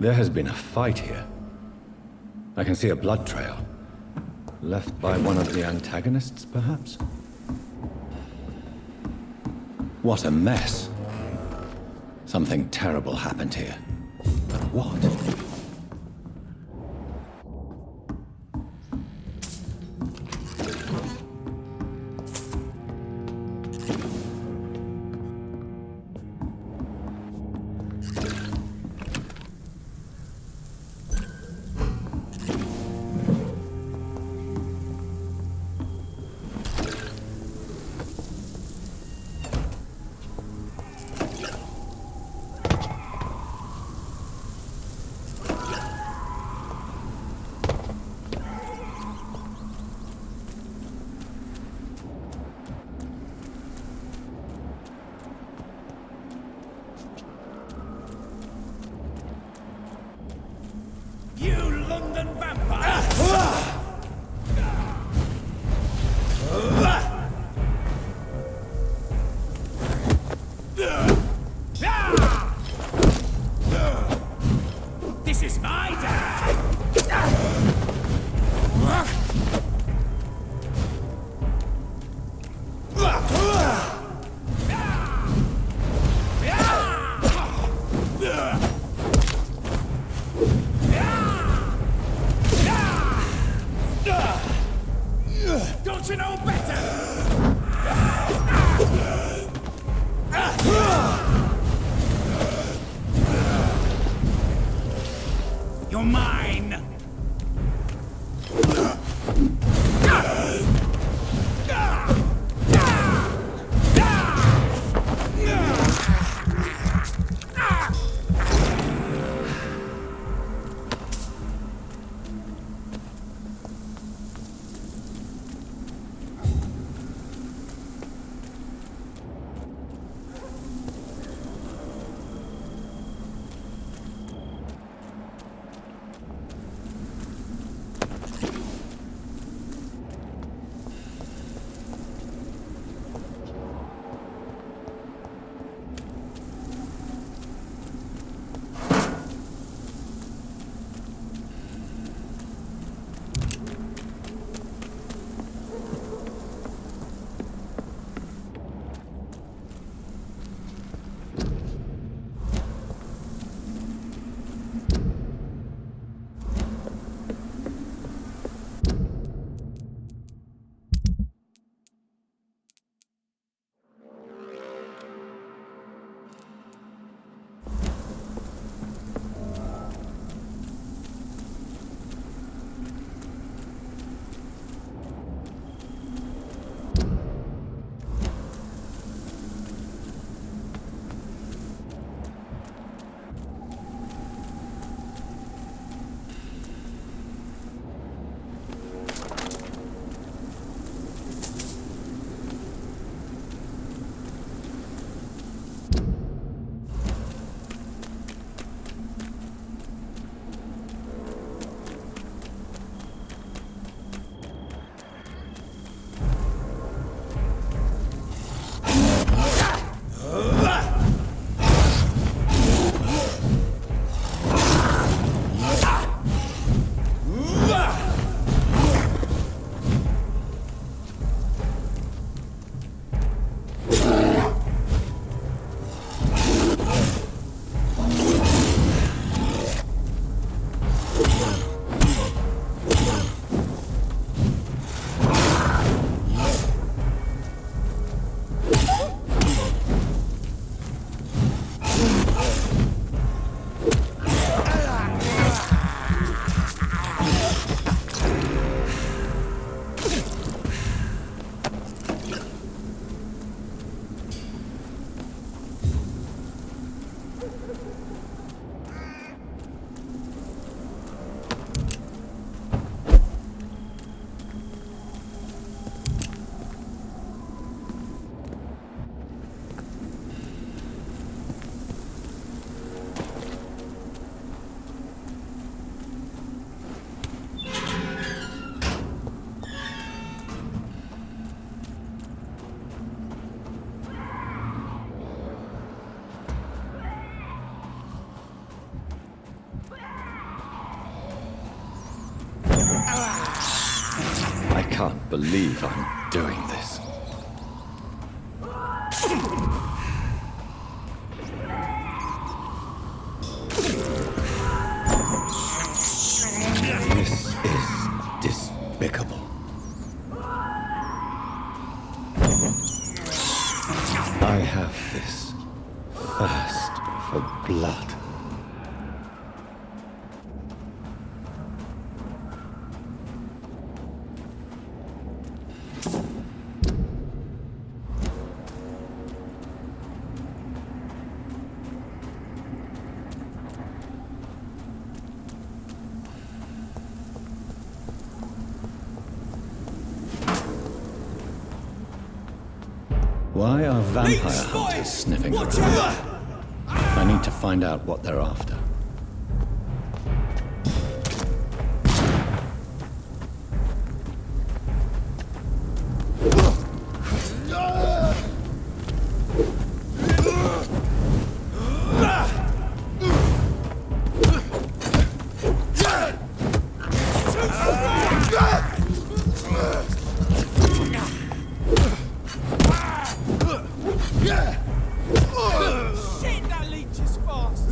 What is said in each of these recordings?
There has been a fight here. I can see a blood trail. Left by one of the antagonists, perhaps? What a mess. Something terrible happened here. But what? can't believe I'm doing this. This is despicable. I have this thirst for blood. Why are vampire hunters sniffing around? I need to find out what they're after. Shit, that leech is fast!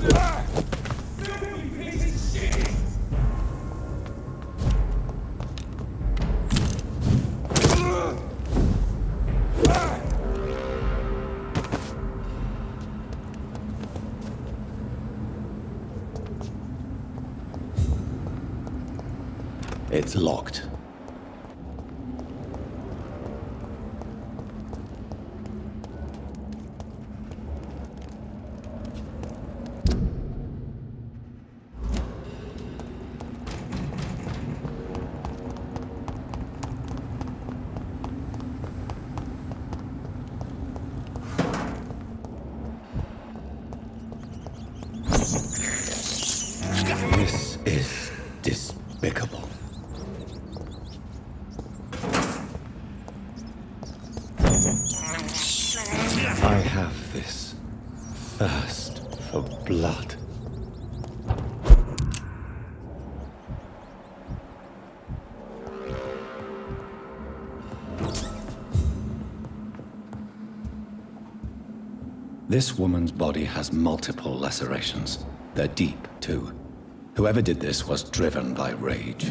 It's locked. This is despicable. I have this thirst for blood. This woman's body has multiple lacerations. They're deep, too. Whoever did this was driven by rage.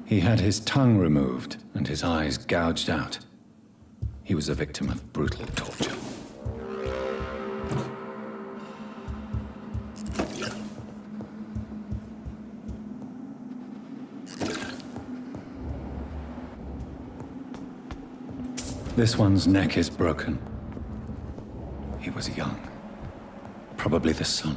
He had his tongue removed and his eyes gouged out. He was a victim of brutal torture. This one's neck is broken. He was young. Probably the son.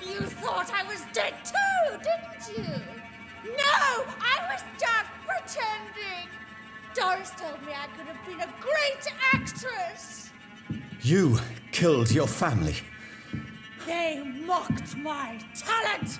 You thought I was dead too, didn't you? No, I was just pretending. Doris told me I could have been a great actress. You killed your family. They mocked my talent!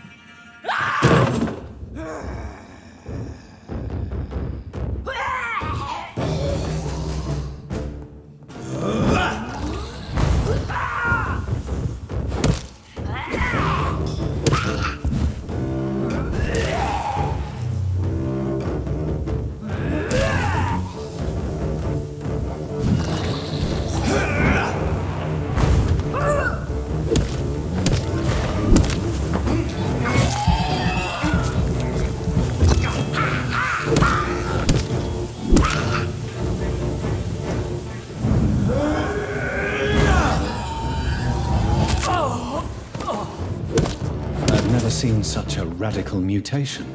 I've never seen such a radical mutation.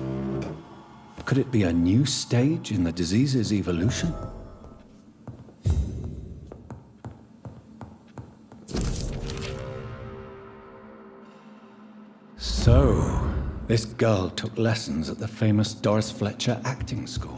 Could it be a new stage in the disease's evolution? So, this girl took lessons at the famous Doris Fletcher acting school.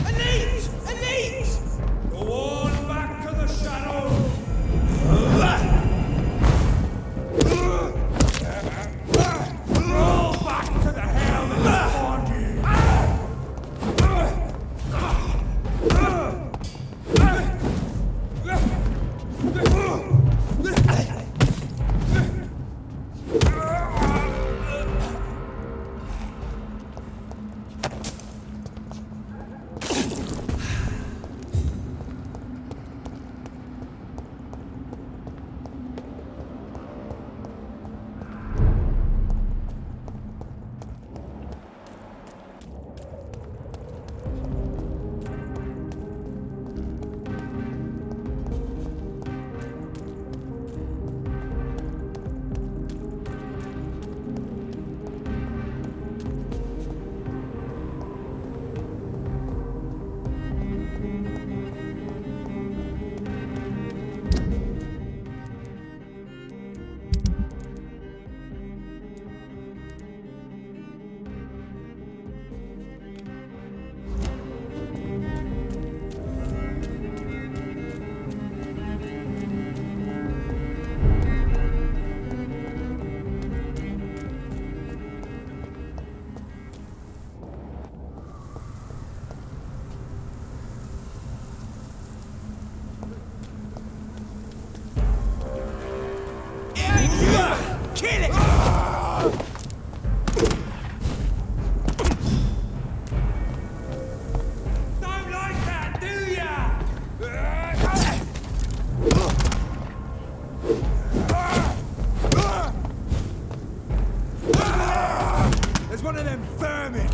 Elite! Elite! Go on back to the shadow! Roll back to the hell that spawned you! Kill it! Don't like that, do ya? There's one of them vermin!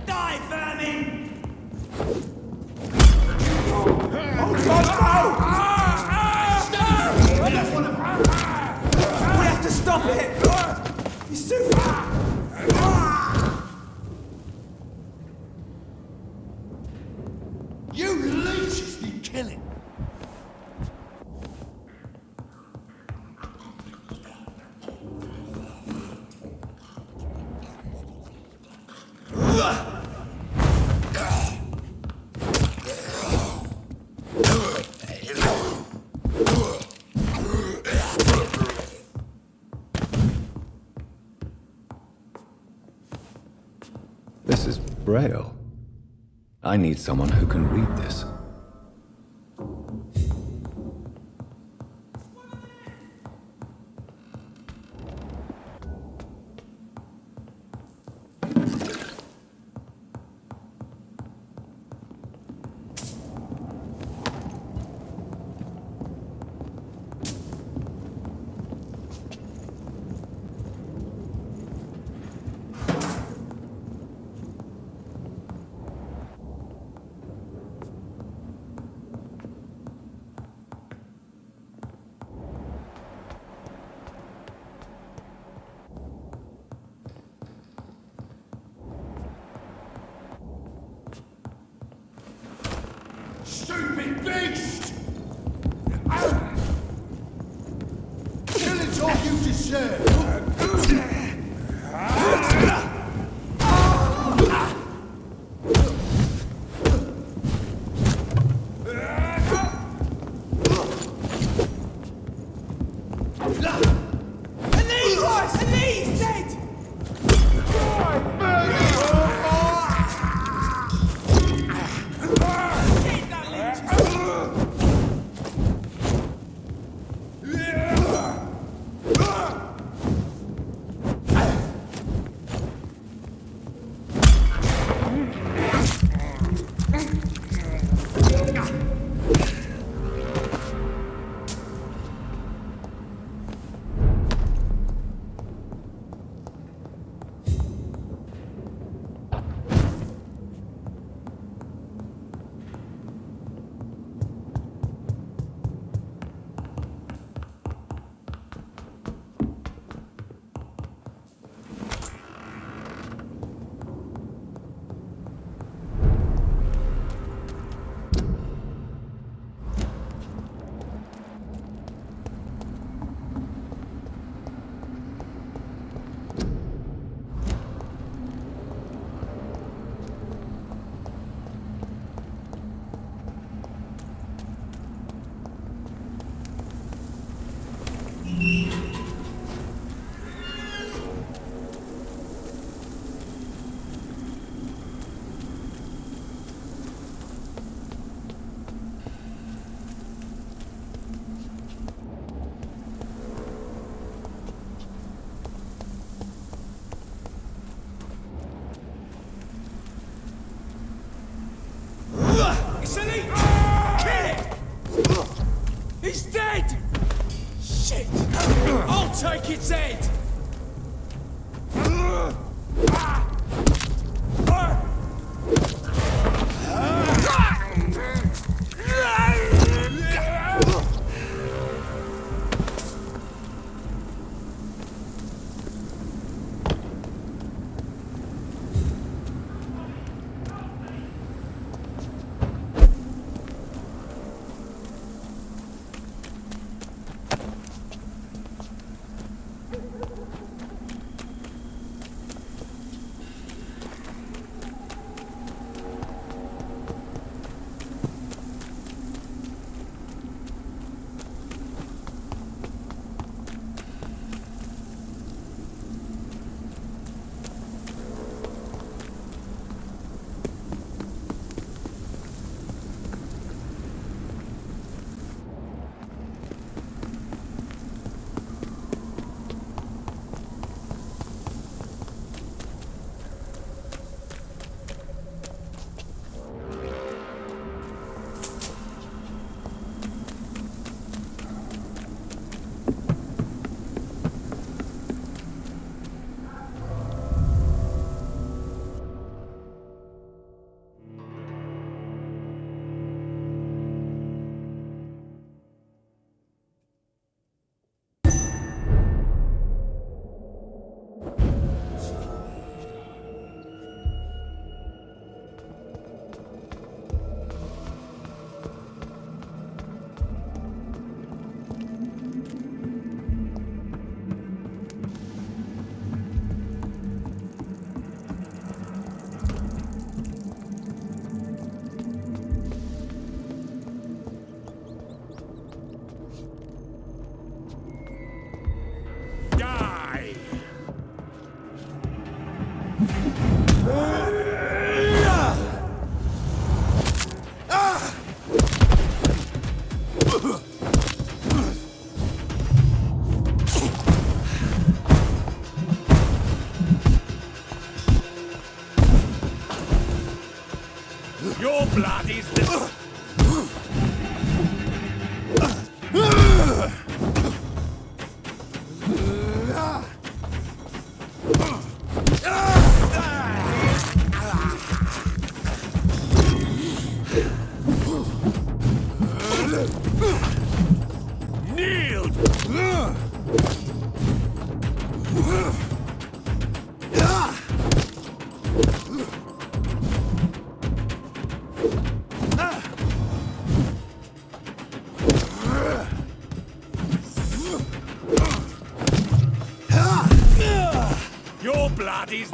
Die, vermin! We have to stop it! He's too far! You leeches need killing! This is Braille. I need someone who can read this. It's an eat! Kill it! He's dead! Shit! I'll take its head! Your blood is the... blood is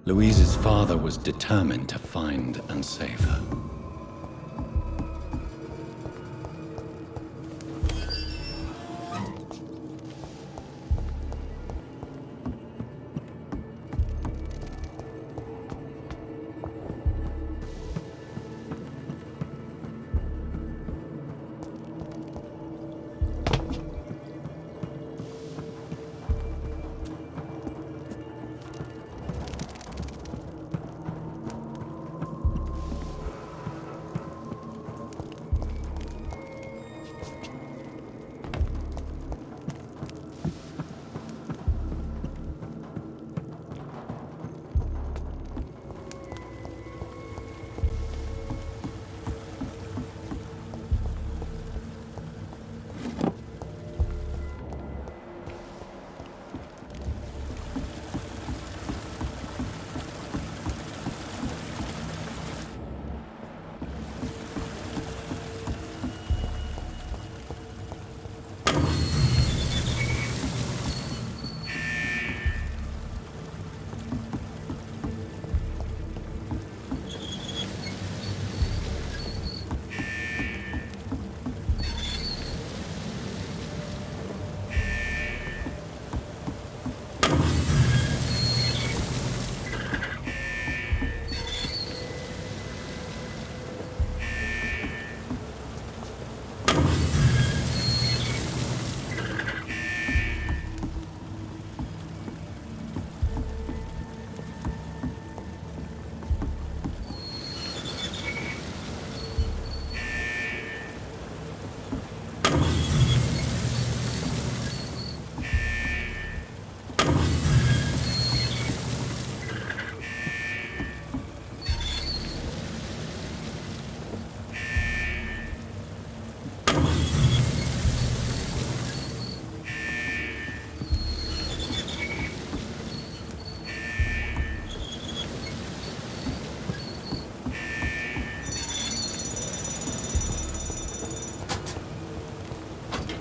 Louise's father was determined to find and save her.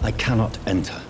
I cannot enter.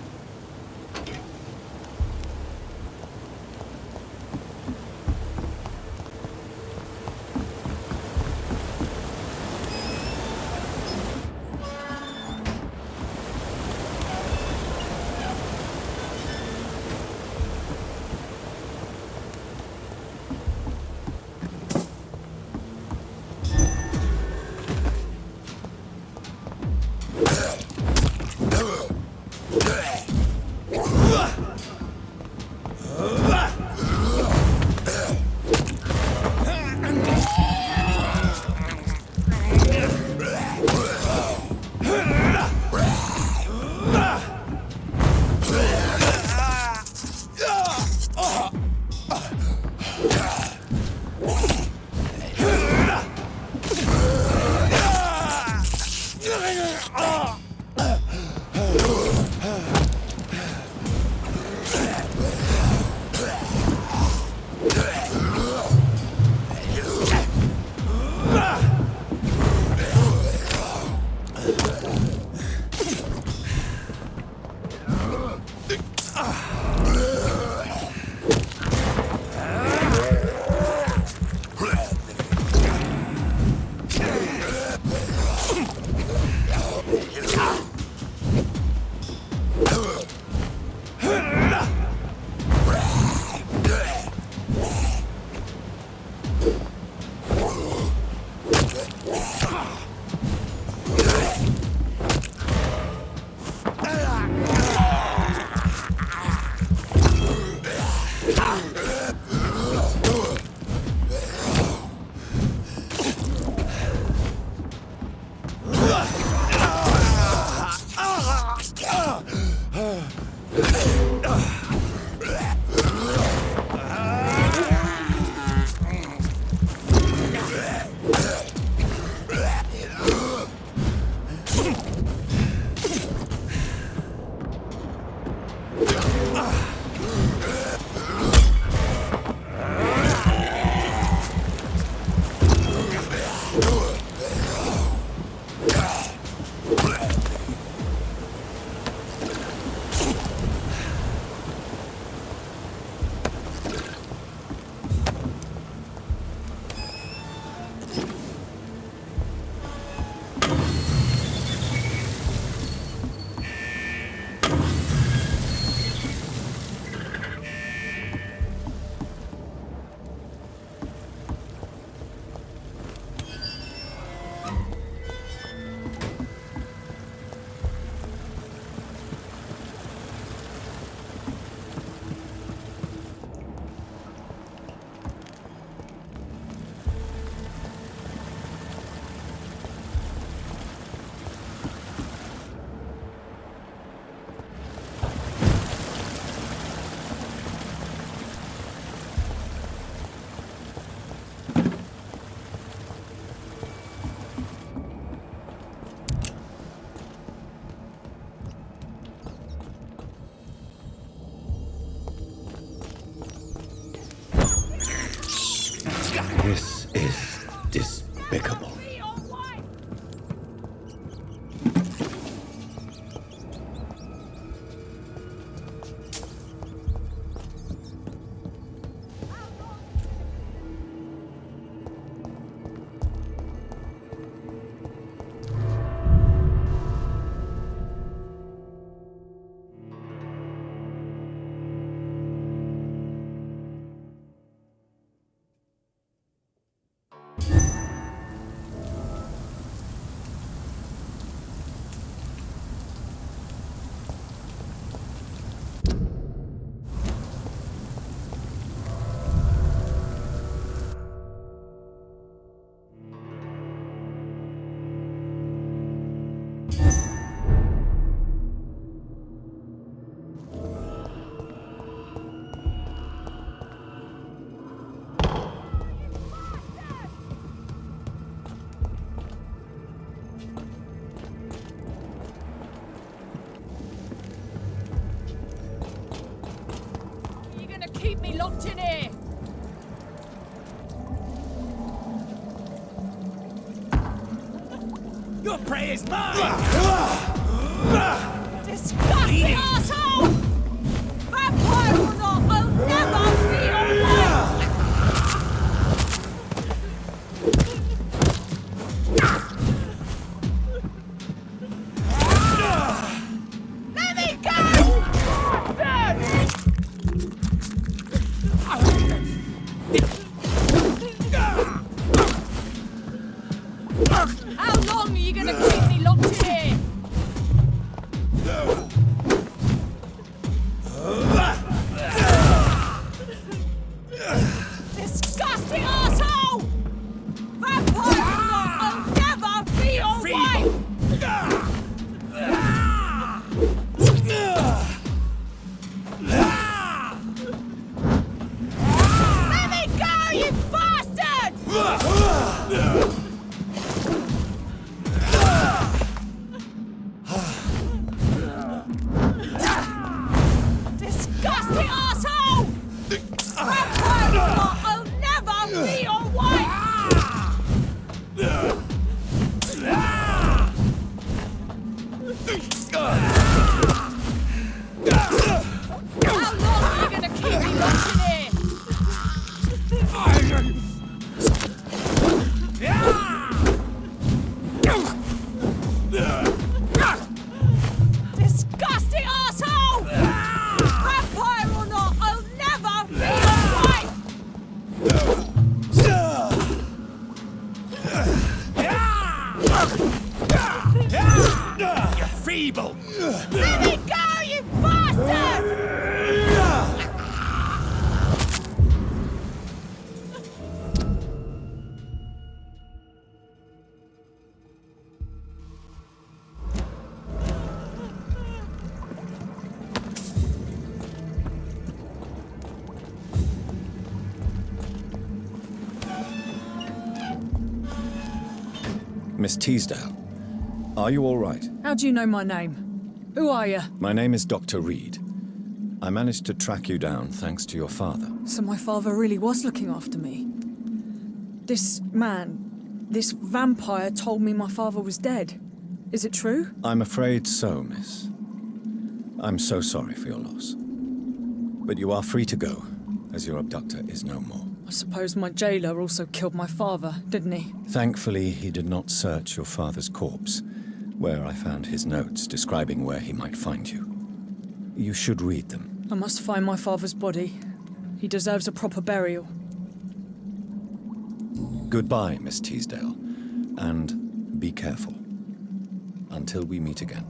This is despicable. Keep me locked in here! Your prey is mine! Disgusting asshole! Vampire or not, I'll never be alright! Let me go! How long are you gonna keep me locked in here? Disgusting asshole! Vampire or not, I'll never be alright! Let me go, you bastard! Disgusting asshole! Vampire or not, I'll never be alright! How long are you gonna keep me locked in here? Disgusting asshole! Vampire or not, I'll never be alright! You're feeble! Let me go, you bastard! Miss Teasdale, are you all right? How do you know my name? Who are you? My name is Dr. Reed. I managed to track you down thanks to your father. So my father really was looking after me. This man, this vampire told me my father was dead. Is it true? I'm afraid so, miss. I'm so sorry for your loss. But you are free to go, as your abductor is no more. I suppose my jailer also killed my father, didn't he? Thankfully, he did not search your father's corpse, where I found his notes describing where he might find you. You should read them. I must find my father's body. He deserves a proper burial. Goodbye, Miss Teasdale, and be careful. Until we meet again.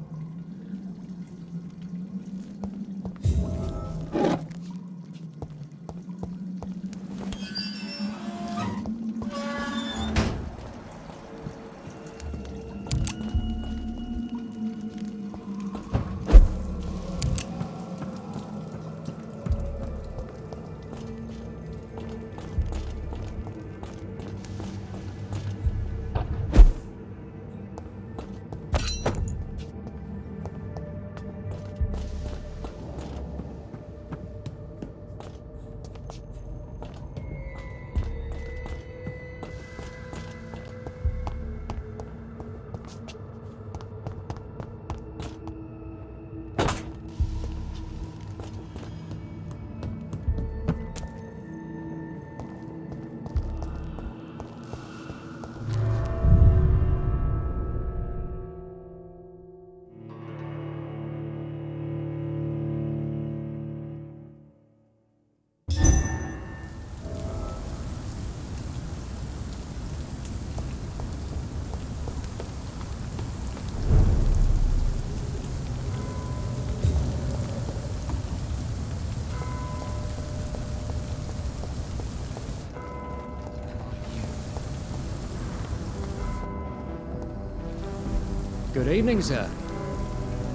Good evening, sir.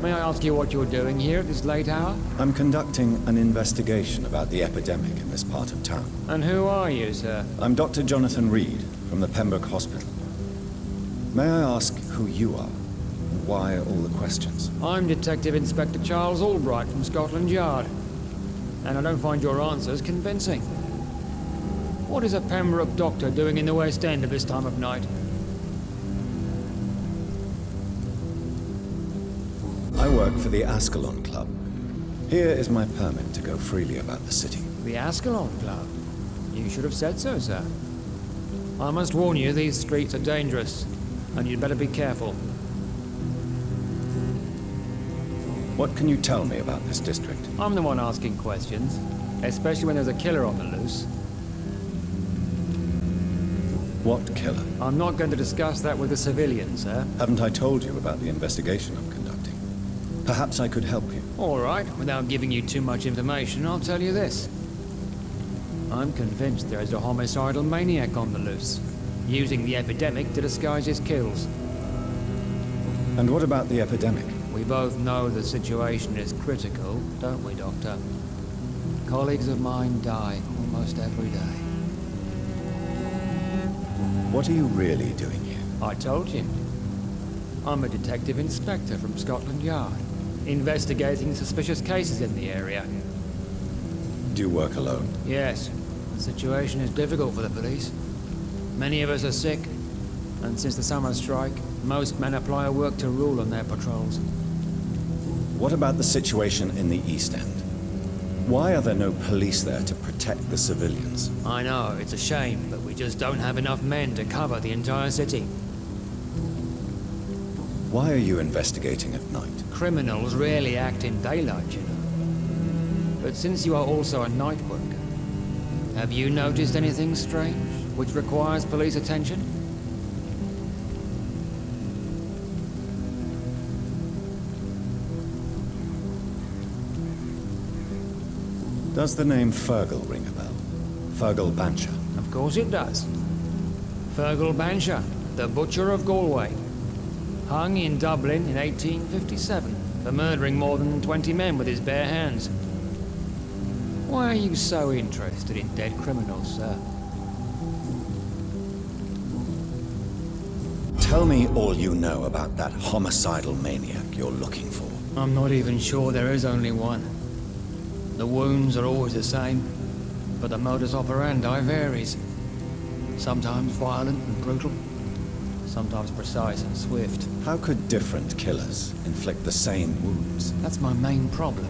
May I ask you what you're doing here at this late hour? I'm conducting an investigation about the epidemic in this part of town. And who are you, sir? I'm Dr. Jonathan Reed from the Pembroke Hospital. May I ask who you are? And why all the questions? I'm Detective Inspector Charles Albright from Scotland Yard. And I don't find your answers convincing. What is a Pembroke doctor doing in the West End at this time of night? I work for the Ascalon Club. Here is my permit to go freely about the city. The Ascalon Club? You should have said so, sir. I must warn you, these streets are dangerous, and you'd better be careful. What can you tell me about this district? I'm the one asking questions, especially when there's a killer on the loose. What killer? I'm not going to discuss that with the civilians, sir. Haven't I told you about the investigation I'm conducting? Perhaps I could help you. All right, without giving you too much information, I'll tell you this. I'm convinced there is a homicidal maniac on the loose, using the epidemic to disguise his kills. And what about the epidemic? We both know the situation is critical, don't we, Doctor? Colleagues of mine die almost every day. What are you really doing here? I told you. I'm a detective inspector from Scotland Yard, investigating suspicious cases in the area. Do you work alone? Yes, the situation is difficult for the police. Many of us are sick, and since the summer strike, most men apply a work to rule on their patrols. What about the situation in the East End? Why are there no police there to protect the civilians? I know, it's a shame, but we just don't have enough men to cover the entire city. Why are you investigating at night? Criminals rarely act in daylight, you know. But since you are also a night worker, have you noticed anything strange which requires police attention? Does the name Fergal ring a bell? Fergal Bancher. Of course it does. Fergal Bancher, the Butcher of Galway. Hung in Dublin in 1857 for murdering more than 20 men with his bare hands. Why are you so interested in dead criminals, sir? Tell me all you know about that homicidal maniac you're looking for. I'm not even sure there is only one. The wounds are always the same, but the modus operandi varies. Sometimes violent and brutal, sometimes precise and swift. How could different killers inflict the same wounds? That's my main problem.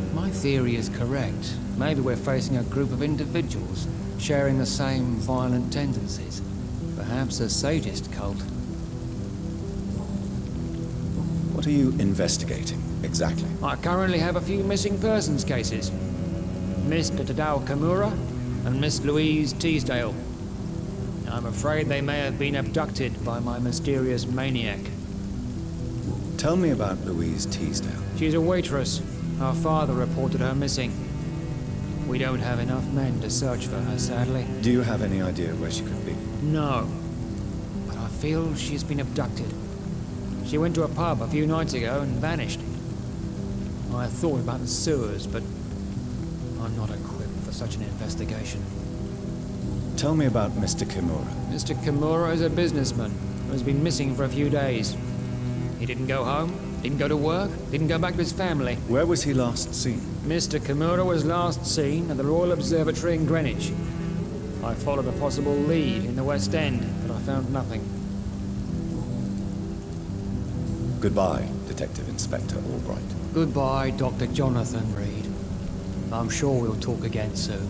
If my theory is correct, maybe we're facing a group of individuals sharing the same violent tendencies. Perhaps a sadist cult. What are you investigating, exactly? I currently have a few missing persons cases. Mr. Tadao Kimura and Miss Louise Teasdale. I'm afraid they may have been abducted by my mysterious maniac. Tell me about Louise Teasdale. She's a waitress. Her father reported her missing. We don't have enough men to search for her, sadly. Do you have any idea where she could be? No. But I feel she's been abducted. She went to a pub a few nights ago and vanished. I thought about the sewers, but I'm not equipped for such an investigation. Tell me about Mr. Kimura. Mr. Kimura is a businessman who has been missing for a few days. He didn't go home, didn't go to work, didn't go back to his family. Where was he last seen? Mr. Kimura was last seen at the Royal Observatory in Greenwich. I followed a possible lead in the West End, but I found nothing. Goodbye, Detective Inspector Albright. Goodbye, Dr. Jonathan Reed. I'm sure we'll talk again soon.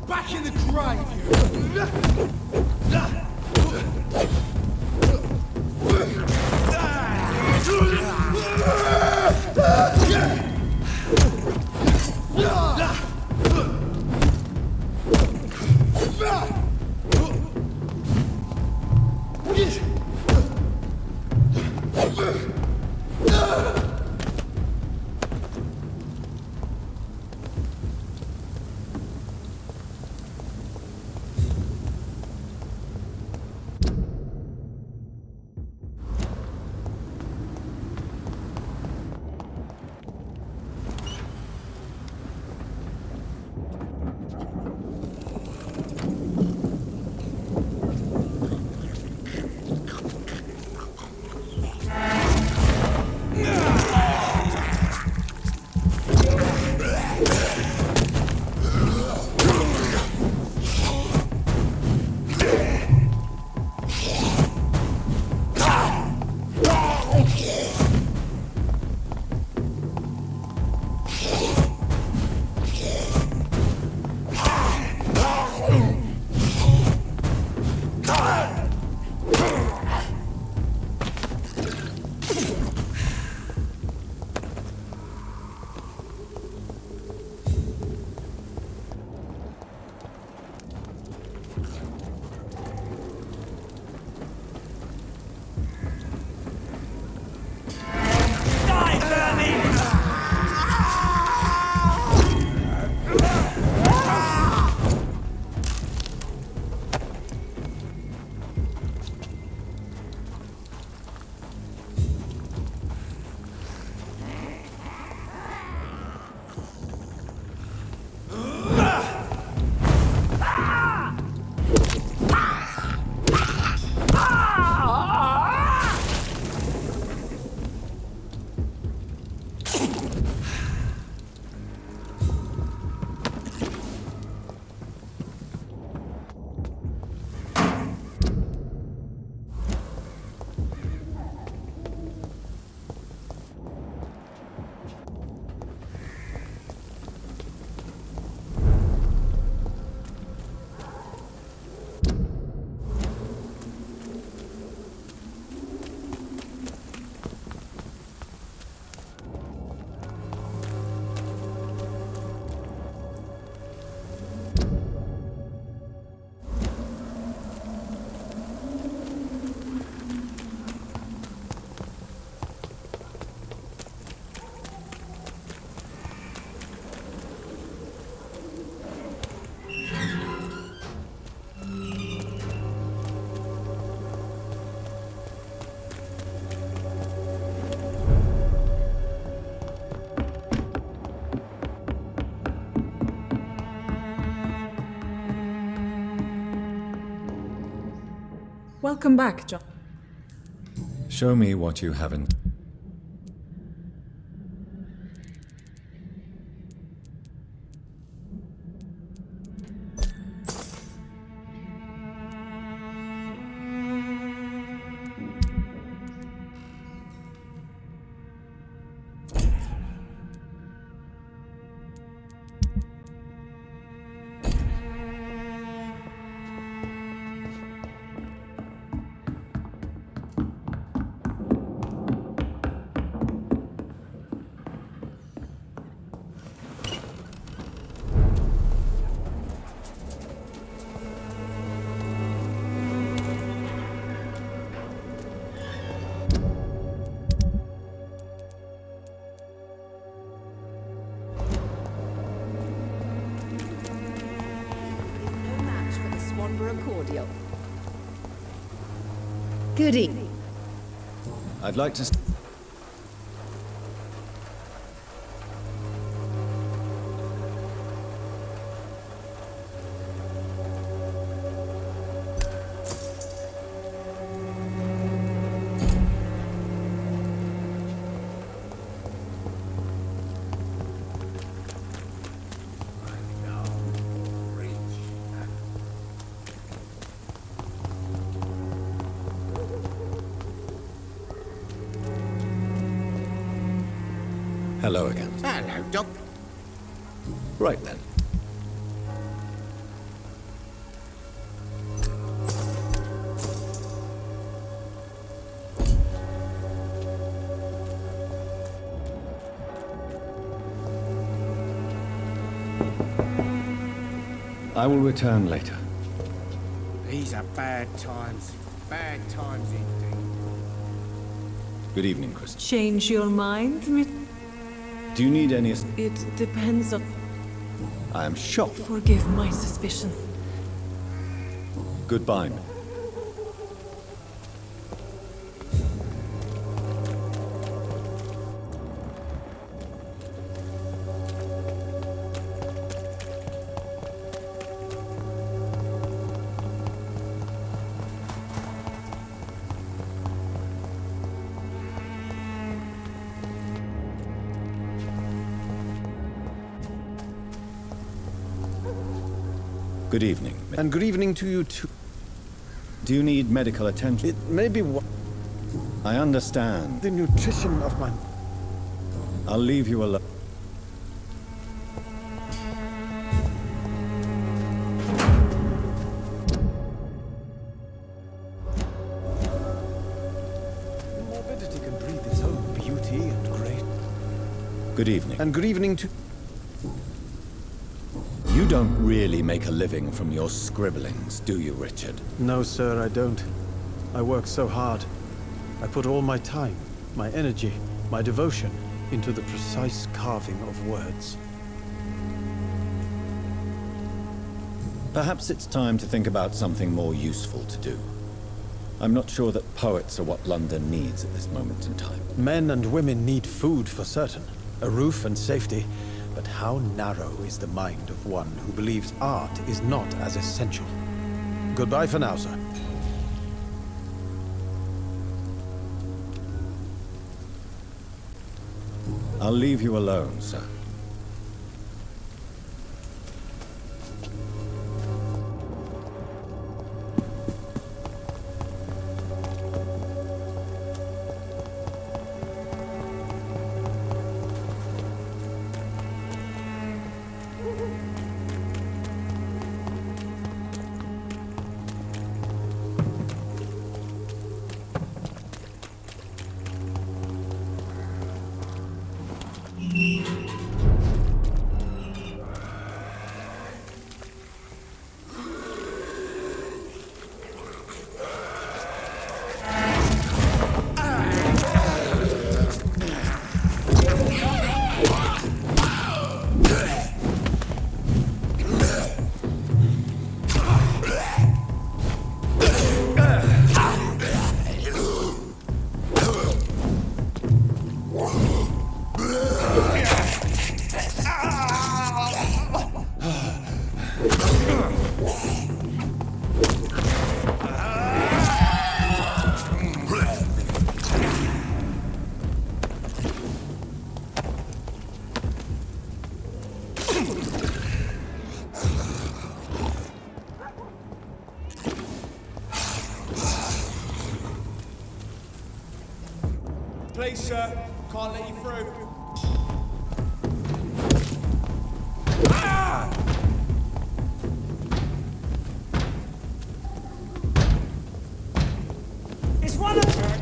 Back in the grave, Welcome back, John. Show me what you haven't. Cordial. Good evening. I'd like to. Hello again. Hello, Doc. Right then. I will return later. These are bad times. Bad times indeed. Good evening, Chris. Change your mind? Do you need any It depends on... I am shocked. Forgive my suspicion. Goodbye. Good evening. And good evening to you too. Do you need medical attention? It may be I understand. the nutrition of my... I'll leave you alone. Morbidity can breathe its own beauty and grace. Good evening. And good evening to... You don't really make a living from your scribblings, do you, Richard? No, sir, I don't. I work so hard. I put all my time, my energy, my devotion into the precise carving of words. Perhaps it's time to think about something more useful to do. I'm not sure that poets are what London needs at this moment in time. Men and women need food for certain, a roof and safety, but how narrow is the mind of one who believes art is not as essential? Goodbye for now, sir. I'll leave you alone, sir. Please, sir. Can't let you through. It's one of them!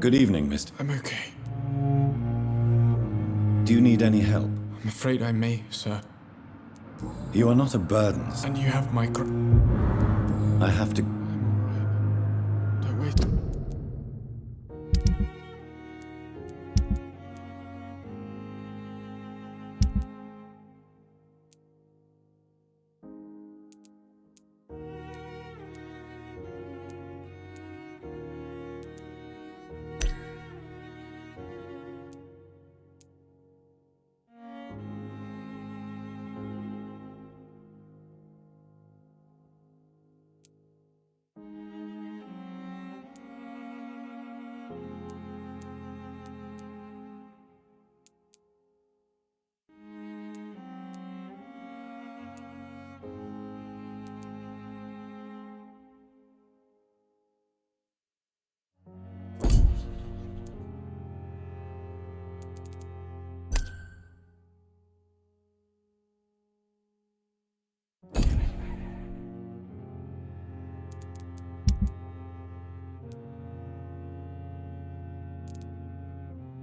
Good evening, Mr. I'm okay. Do you need any help? I'm afraid I may, sir. You are not a burden, sir. And you have my I have to... Don't wait.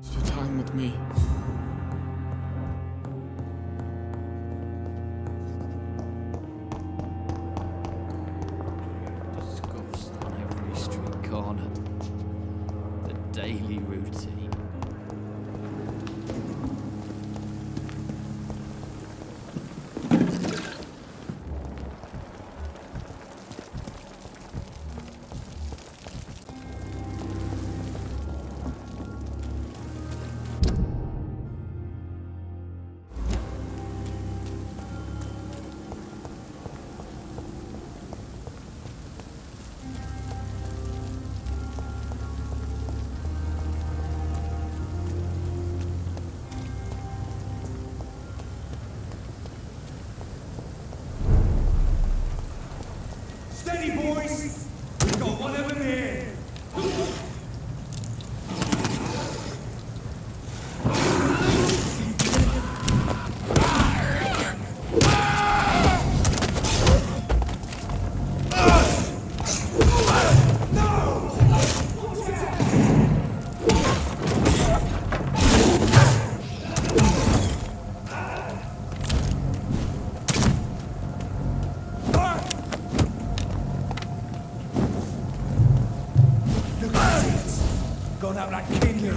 Spend time with me. Discussed on every street corner. The daily routine. Steady, boys! We've got one of them here! Gonna have that kill you!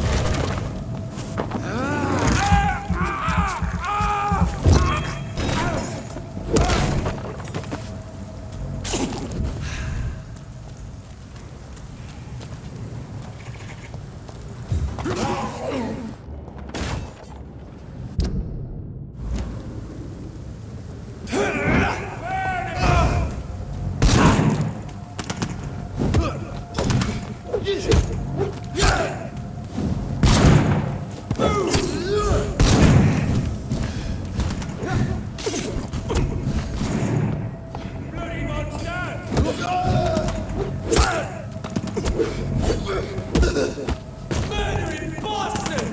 Bloody monster! Murdering bastard!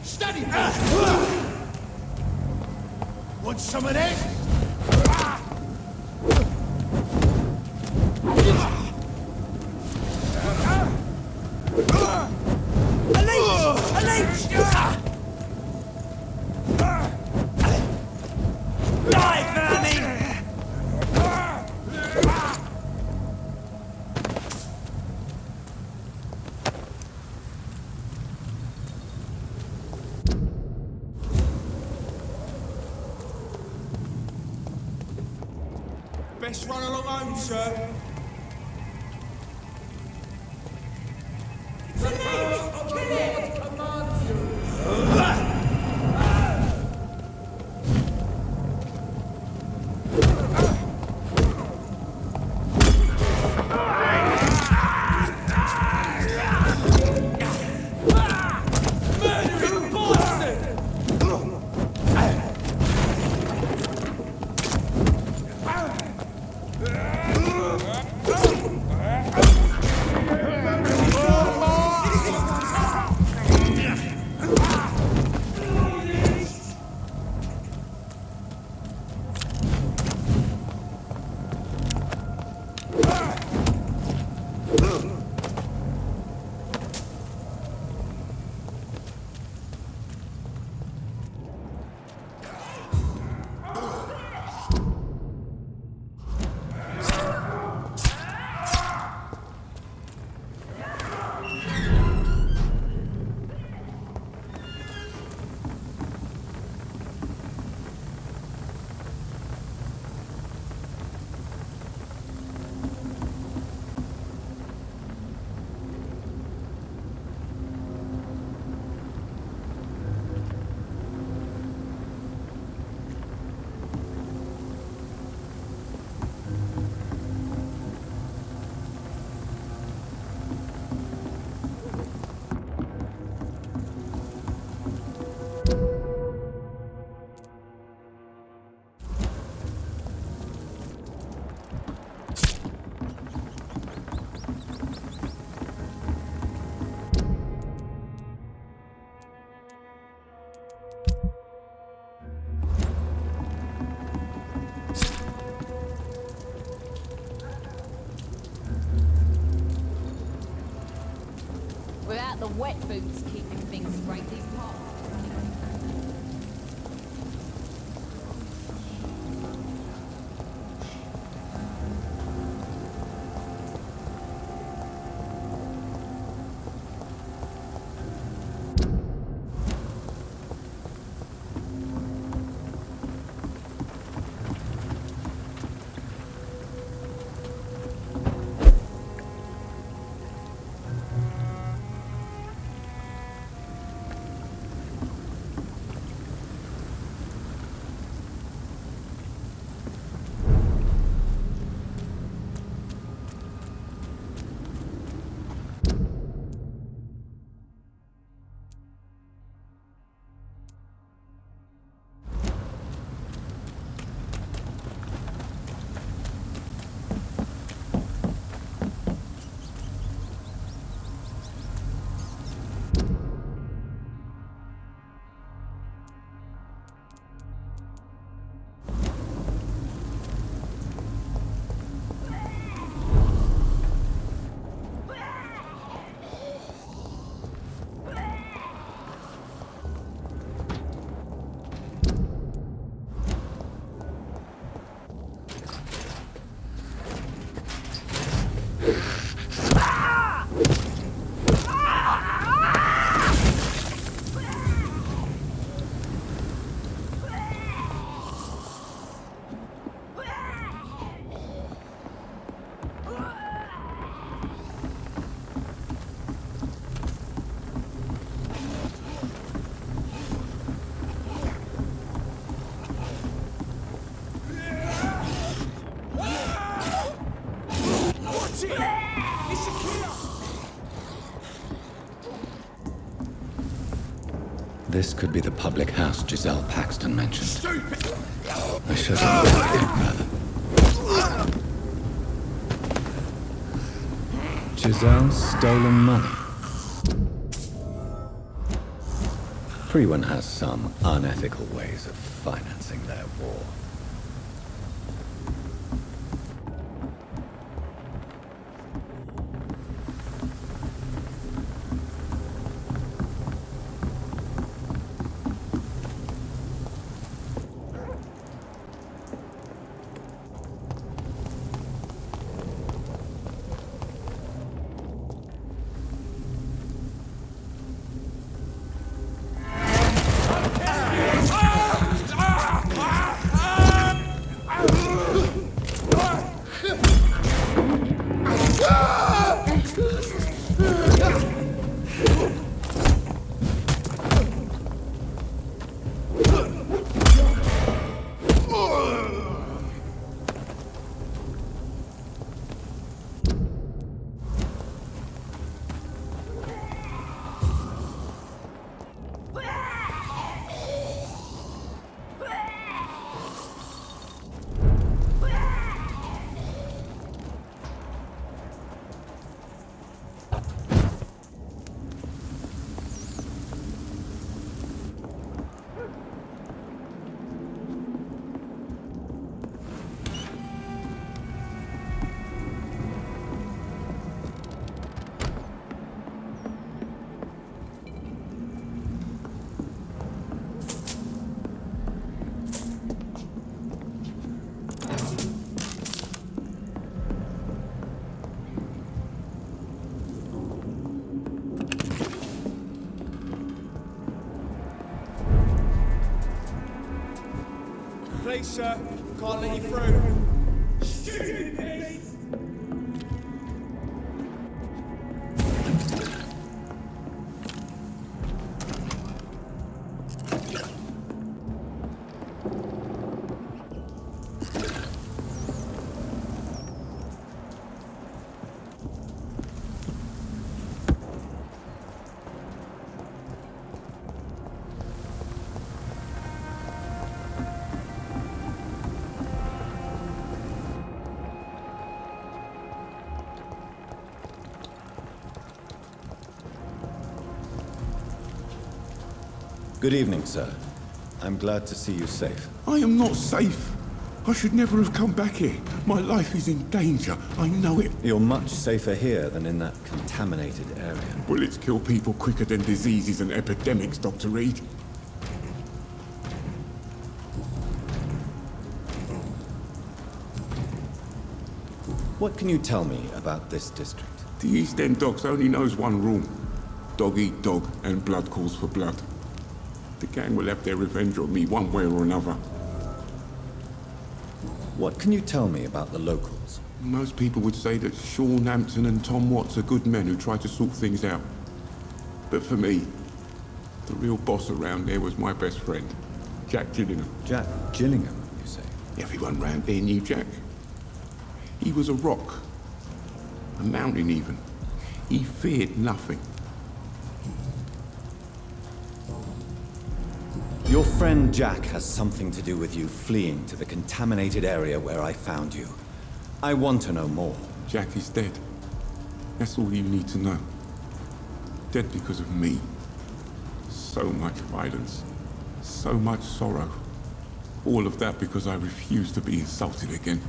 Steady! Want some of this? Best run along home, sir. Without the wet boots keeping things frankly apart. This could be the public house Giselle Paxton mentioned. I should have investigated further. Giselle's stolen money. Everyone has some unethical ways of financing their war. Please, sir. Can't let you through. Stupid beast! Good evening, sir. I'm glad to see you safe. I am not safe. I should never have come back here. My life is in danger. I know it. You're much safer here than in that contaminated area. Bullets kill people quicker than diseases and epidemics, Dr. Reed. What can you tell me about this district? The East End Docks only knows one rule. Dog eat dog, and blood calls for blood. The gang will have their revenge on me one way or another. What can you tell me about the locals? Most people would say that Sean Hampton and Tom Watts are good men who try to sort things out. But for me, the real boss around there was my best friend, Jack Gillingham. Jack Gillingham, you say? Everyone round there knew Jack. He was a rock. A mountain even. He feared nothing. Your friend Jack has something to do with you fleeing to the contaminated area where I found you. I want to know more. Jack is dead. That's all you need to know. Dead because of me. So much violence. So much sorrow. All of that because I refused to be insulted again.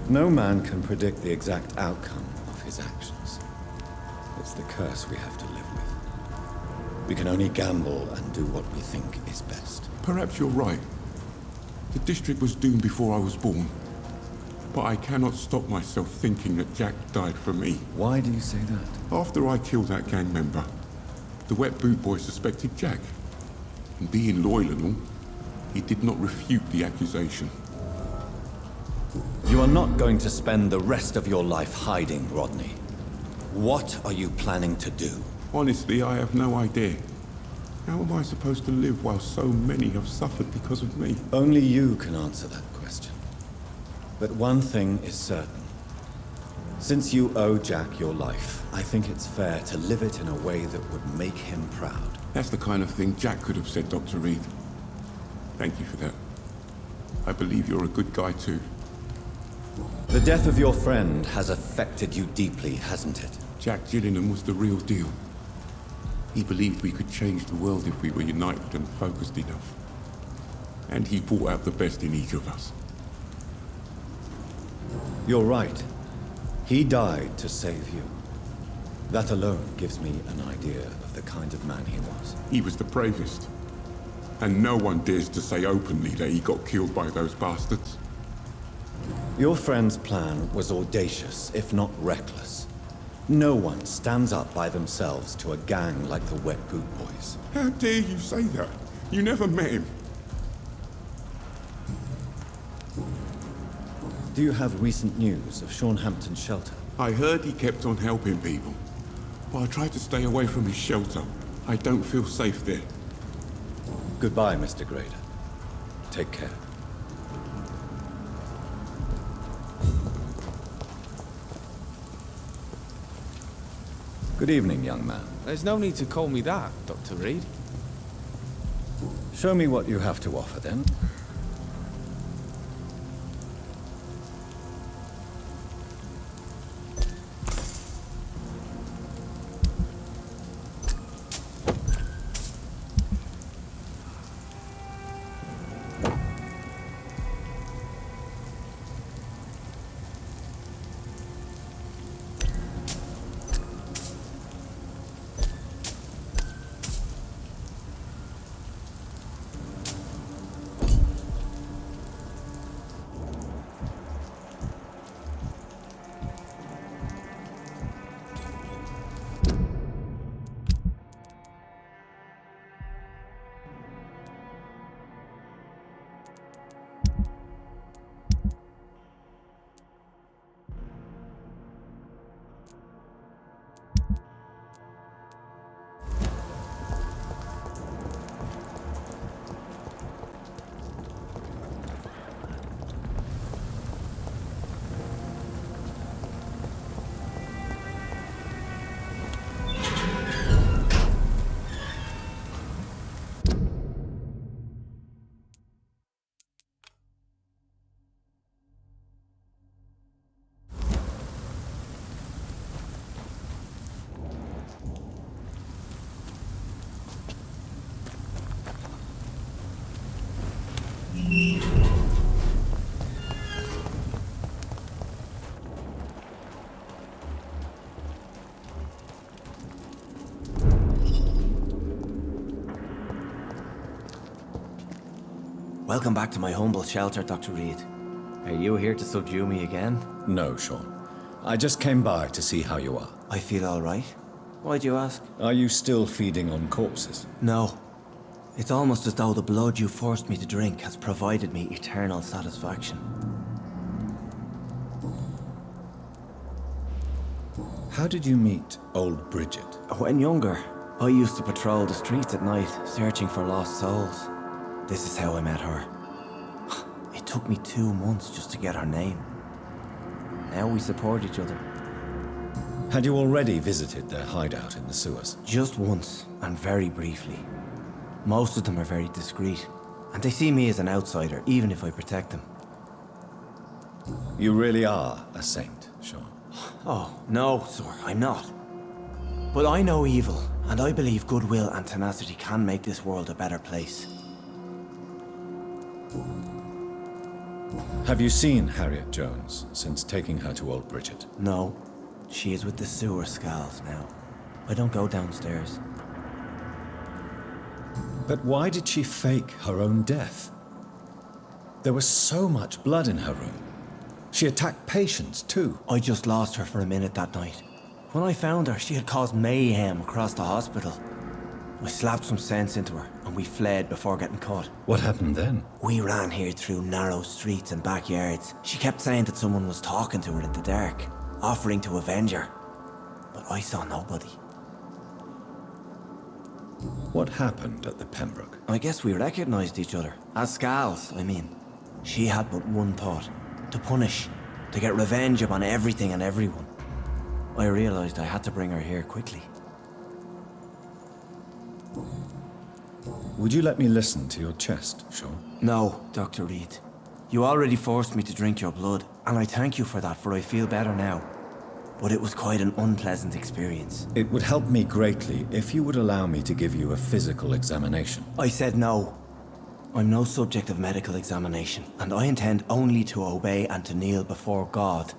No man can predict the exact outcome of his actions. It's the curse we have to live with. We can only gamble and do what we think is best. Perhaps you're right. The district was doomed before I was born. But I cannot stop myself thinking that Jack died for me. Why do you say that? After I killed that gang member, the Wet Boot Boy suspected Jack. And being loyal and all, he did not refute the accusation. You are not going to spend the rest of your life hiding, Rodney. What are you planning to do? Honestly, I have no idea. How am I supposed to live while so many have suffered because of me? Only you can answer that question. But one thing is certain. Since you owe Jack your life, I think it's fair to live it in a way that would make him proud. That's the kind of thing Jack could have said, Dr. Reed. Thank you for that. I believe you're a good guy too. The death of your friend has affected you deeply, hasn't it? Jack Gillingham was the real deal. He believed we could change the world if we were united and focused enough. And he brought out the best in each of us. You're right. He died to save you. That alone gives me an idea of the kind of man he was. He was the bravest. And no one dares to say openly that he got killed by those bastards. Your friend's plan was audacious, if not reckless. No one stands up by themselves to a gang like the Wet Boot Boys. How dare you say that? You never met him. Do you have recent news of Sean Hampton's shelter? I heard he kept on helping people. But I tried to stay away from his shelter. I don't feel safe there. Goodbye, Mr. Grader. Take care. Good evening, young man. There's no need to call me that, Dr. Reed. Show me what you have to offer, then. Welcome back to my humble shelter, Dr. Reed. Are you here to subdue me again? No, Sean. I just came by to see how you are. I feel all right. Why'd you ask? Are you still feeding on corpses? No. It's almost as though the blood you forced me to drink has provided me eternal satisfaction. How did you meet old Bridget? When younger, I used to patrol the streets at night, searching for lost souls. This is how I met her. It took me 2 months just to get her name. Now we support each other. Had you already visited their hideout in the sewers? Just once, and very briefly. Most of them are very discreet, and they see me as an outsider, even if I protect them. You really are a saint, Sean. Oh, no, sir, I'm not. But I know evil, and I believe goodwill and tenacity can make this world a better place. Have you seen Harriet Jones since taking her to old Bridget? No. She is with the sewer skulls now. I don't go downstairs. But why did she fake her own death? There was so much blood in her room. She attacked patients, too. I just lost her for a minute that night. When I found her, she had caused mayhem across the hospital. I slapped some sense into her, and we fled before getting caught. What happened then? We ran here through narrow streets and backyards. She kept saying that someone was talking to her in the dark, offering to avenge her. But I saw nobody. What happened at the Pembroke? I guess we recognized each other. As Scals, I mean. She had but one thought. To punish. To get revenge upon everything and everyone. I realized I had to bring her here quickly. Would you let me listen to your chest, Sean? No, Dr. Reed. You already forced me to drink your blood, and I thank you for that, for I feel better now. but it was quite an unpleasant experience. It would help me greatly if you would allow me to give you a physical examination. I said no. I'm no subject of medical examination, and I intend only to obey and to kneel before God.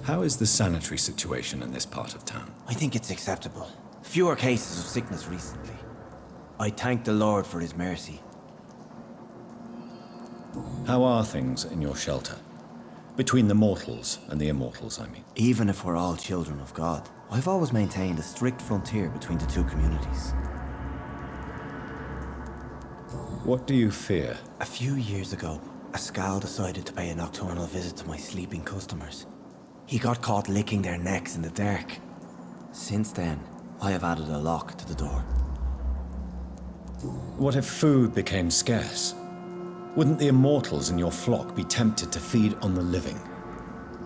How is the sanitary situation in this part of town? I think it's acceptable. Fewer cases of sickness recently. I thank the Lord for his mercy. How are things in your shelter? Between the mortals and the immortals, I mean. Even if we're all children of God, I've always maintained a strict frontier between the two communities. What do you fear? A few years ago, a Skal decided to pay a nocturnal visit to my sleeping customers. He got caught licking their necks in the dark. Since then, I have added a lock to the door. What if food became scarce? Wouldn't the immortals in your flock be tempted to feed on the living?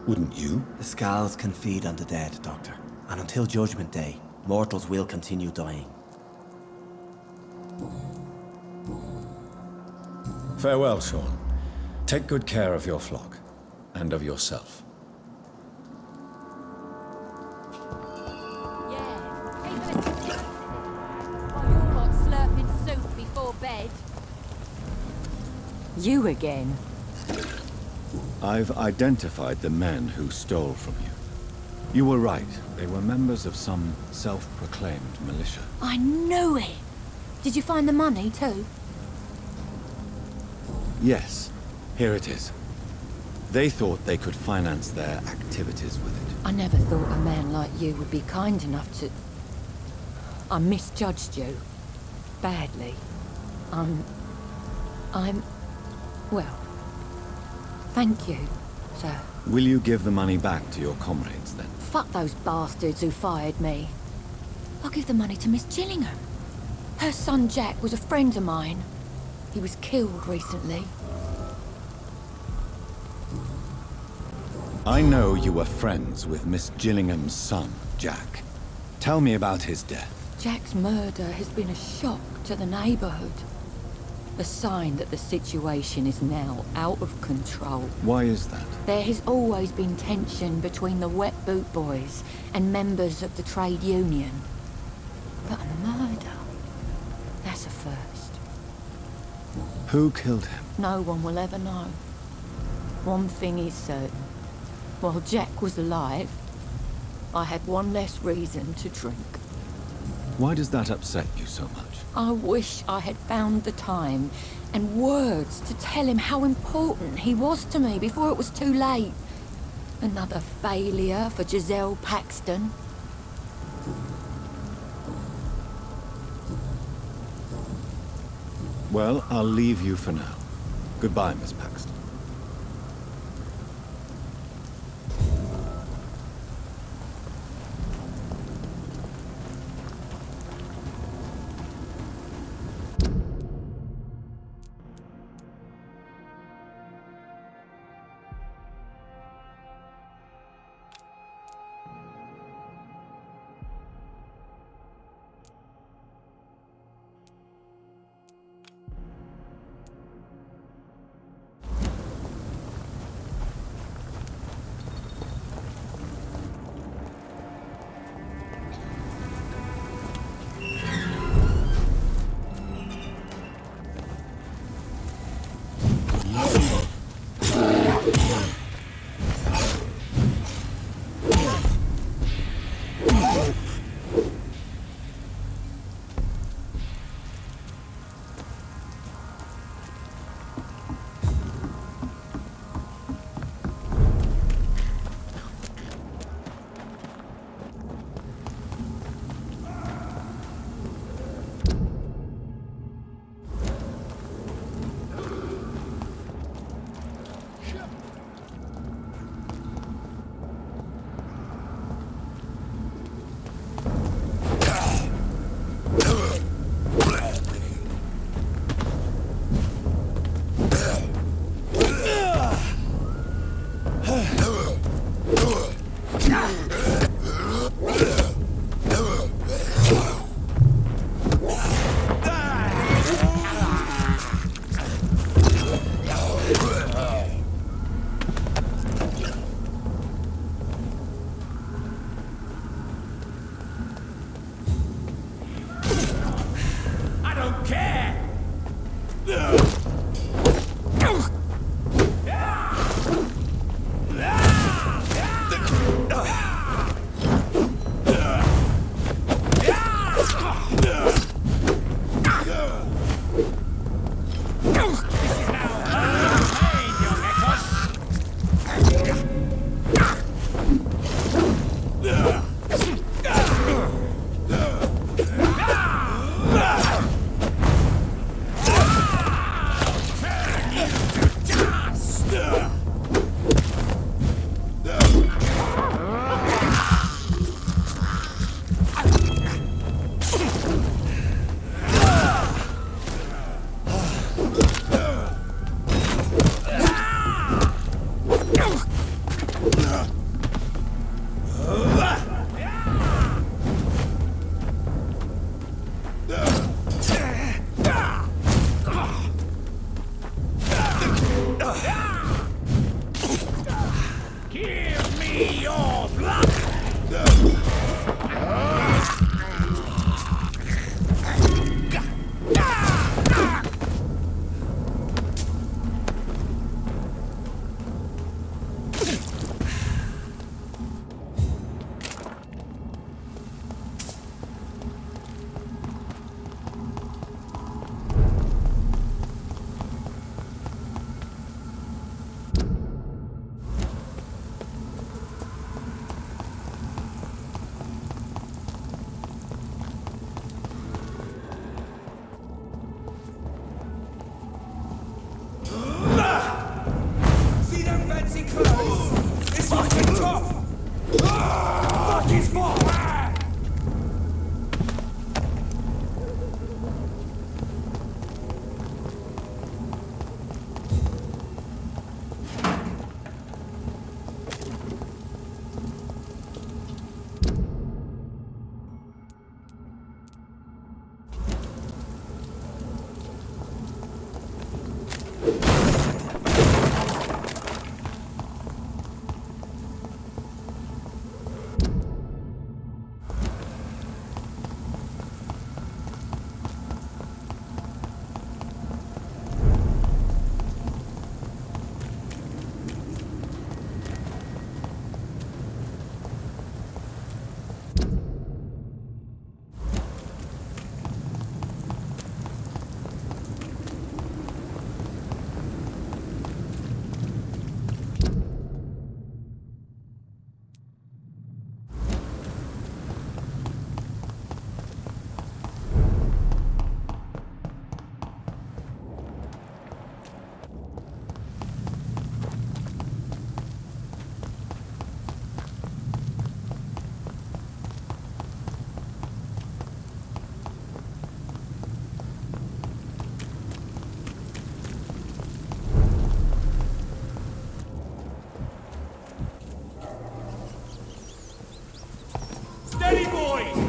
Wouldn't you? The Skals can feed on the dead, Doctor. And until Judgment Day, mortals will continue dying. Farewell, Sean. Take good care of your flock, and of yourself. You again? I've identified the men who stole from you. You were right. They were members of some self-proclaimed militia. I knew it! Did you find the money too? Yes. Here it is. They thought they could finance their activities with it. I never thought a man like you would be kind enough to... I misjudged you. Badly. Well, thank you, sir. Will you give the money back to your comrades, then? Fuck those bastards who fired me. I'll give the money to Miss Gillingham. Her son Jack was a friend of mine. He was killed recently. I know you were friends with Miss Gillingham's son, Jack. Tell me about his death. Jack's murder has been a shock to the neighborhood. A sign that the situation is now out of control. Why is that? There has always been tension between the Wet Boot Boys and members of the trade union. But a murder? That's a first. Who killed him? No one will ever know. One thing is certain. While Jack was alive, I had one less reason to drink. Why does that upset you so much? I wish I had found the time and words to tell him how important he was to me before it was too late. Another failure for Giselle Paxton. Well, I'll leave you for now. Goodbye, Miss Paxton. crazy clothes. It's fucking tough. Fuck his fault. Steady, boys!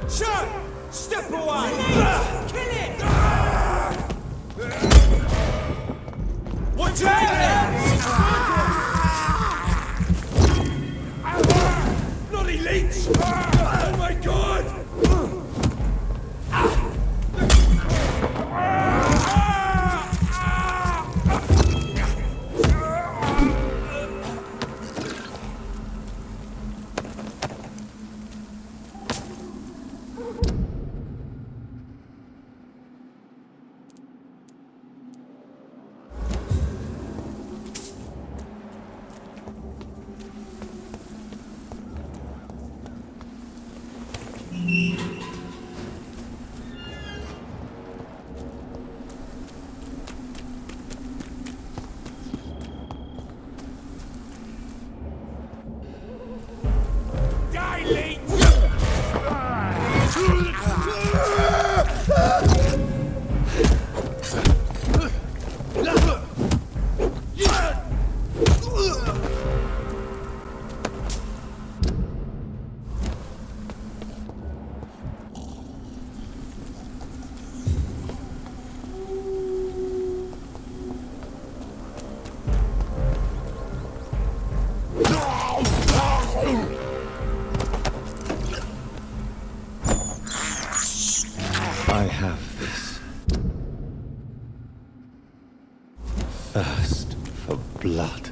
Shut! Step away! Kill it! Watch out! Bloody leech! Oh my god! I have this thirst for blood.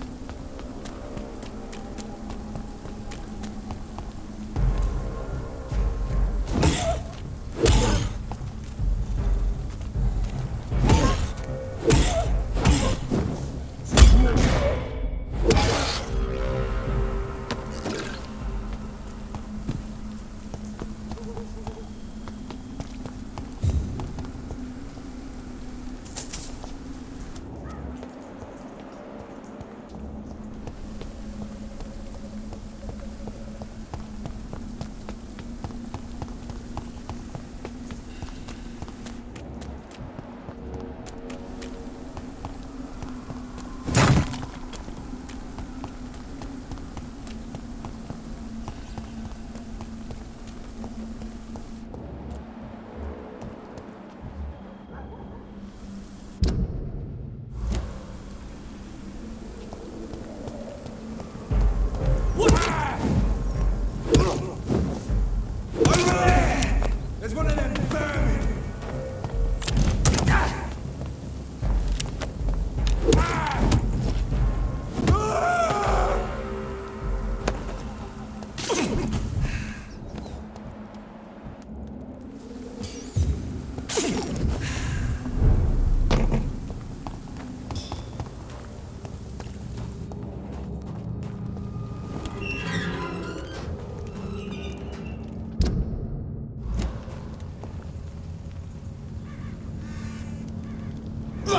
You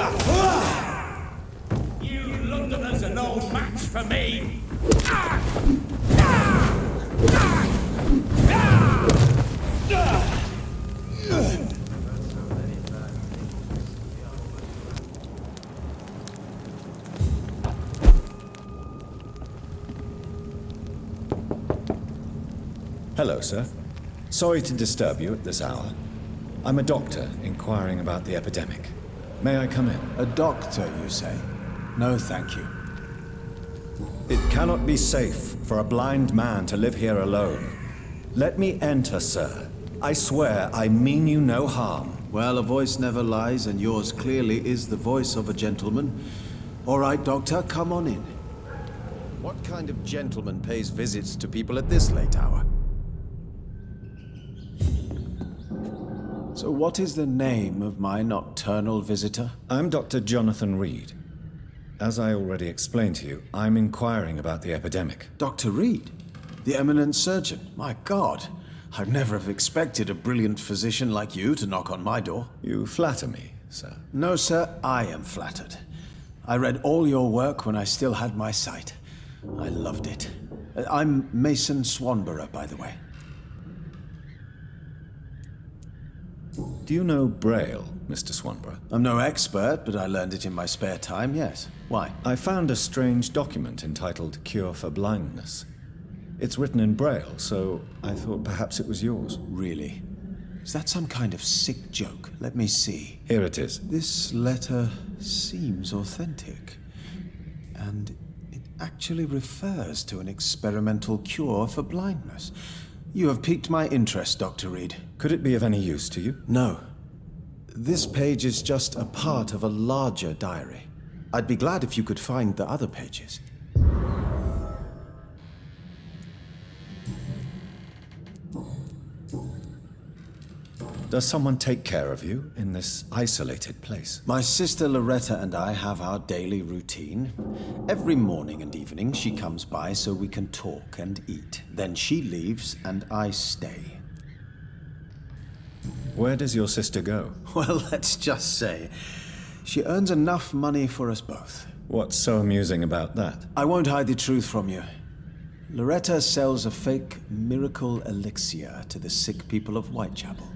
Londoners are no match for me! Hello, sir. Sorry to disturb you at this hour. I'm a doctor inquiring about the epidemic. May I come in? A doctor, you say? No, thank you. It cannot be safe for a blind man to live here alone. Let me enter, sir. I swear I mean you no harm. Well, a voice never lies, and yours clearly is the voice of a gentleman. All right, Doctor, come on in. What kind of gentleman pays visits to people at this late hour? So what is the name of my nocturnal visitor? I'm Dr. Jonathan Reed. As I already explained to you, I'm inquiring about the epidemic. Dr. Reed? The eminent surgeon? My God, I'd never have expected a brilliant physician like you to knock on my door. You flatter me, sir. No, sir, I am flattered. I read all your work when I still had my sight. I loved it. I'm Mason Swanborough, by the way. Do you know Braille, Mr. Swanborough? I'm no expert, but I learned it in my spare time, yes. Why? I found a strange document entitled Cure for Blindness. It's written in Braille, so I thought perhaps it was yours. Really? Is that some kind of sick joke? Let me see. Here it is. This letter seems authentic. And it actually refers to an experimental cure for blindness. You have piqued my interest, Dr. Reed. Could it be of any use to you? No. This page is just a part of a larger diary. I'd be glad if you could find the other pages. Does someone take care of you in this isolated place? My sister Loretta and I have our daily routine. Every morning and evening she comes by so we can talk and eat. Then she leaves and I stay. Where does your sister go? Well, let's just say she earns enough money for us both. What's so amusing about that? I won't hide the truth from you. Loretta sells a fake miracle elixir to the sick people of Whitechapel.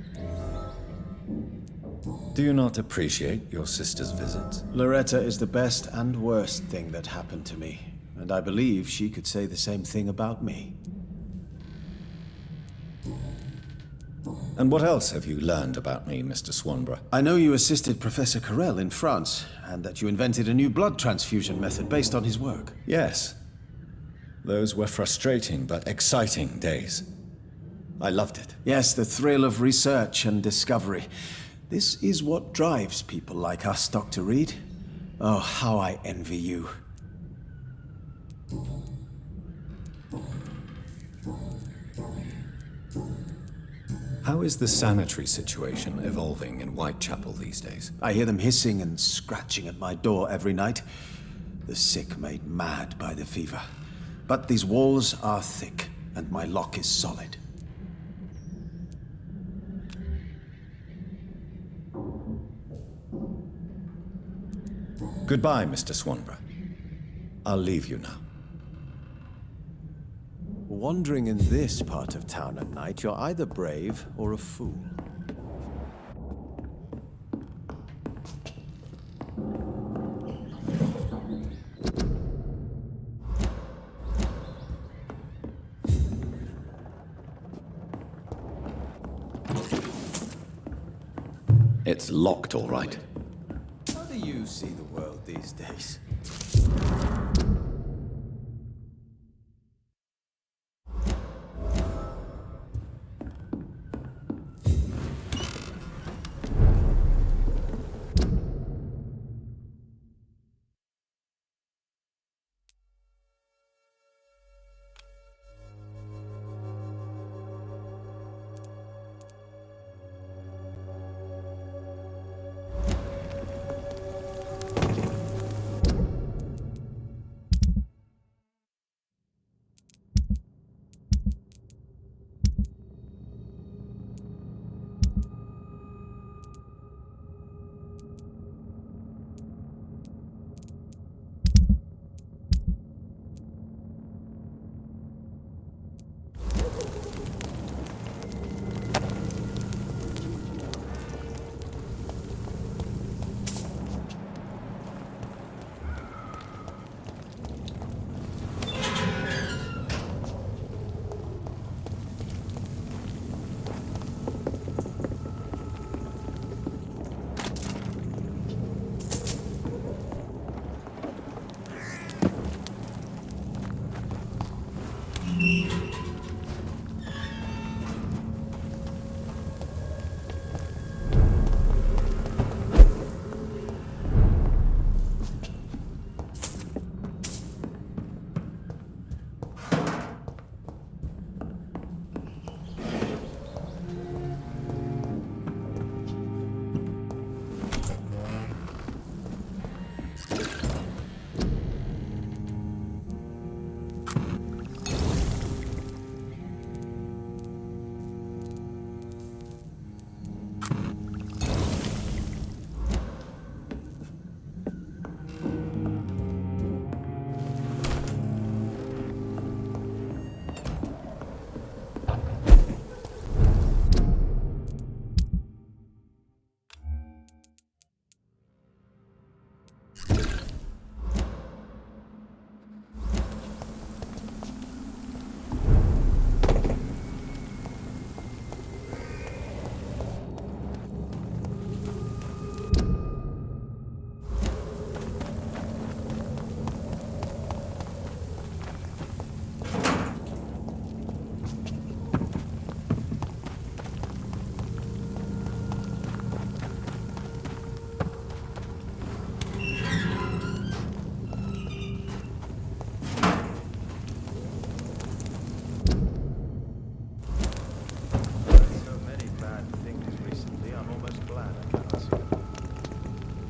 Do you not appreciate your sister's visits? Loretta is the best and worst thing that happened to me, and I believe she could say the same thing about me. And what else have you learned about me, Mr. Swanborough? I know you assisted Professor Carell in France, and that you invented a new blood transfusion method based on his work. Yes. Those were frustrating but exciting days. I loved it. Yes, the thrill of research and discovery. This is what drives people like us, Dr. Reed. Oh, how I envy you. How is the sanitary situation evolving in Whitechapel these days? I hear them hissing and scratching at my door every night. The sick made mad by the fever. But these walls are thick, and my lock is solid. Goodbye, Mr. Swanborough. I'll leave you now. Wandering in this part of town at night, you're either brave or a fool. It's locked, all right. How do you see the world these days?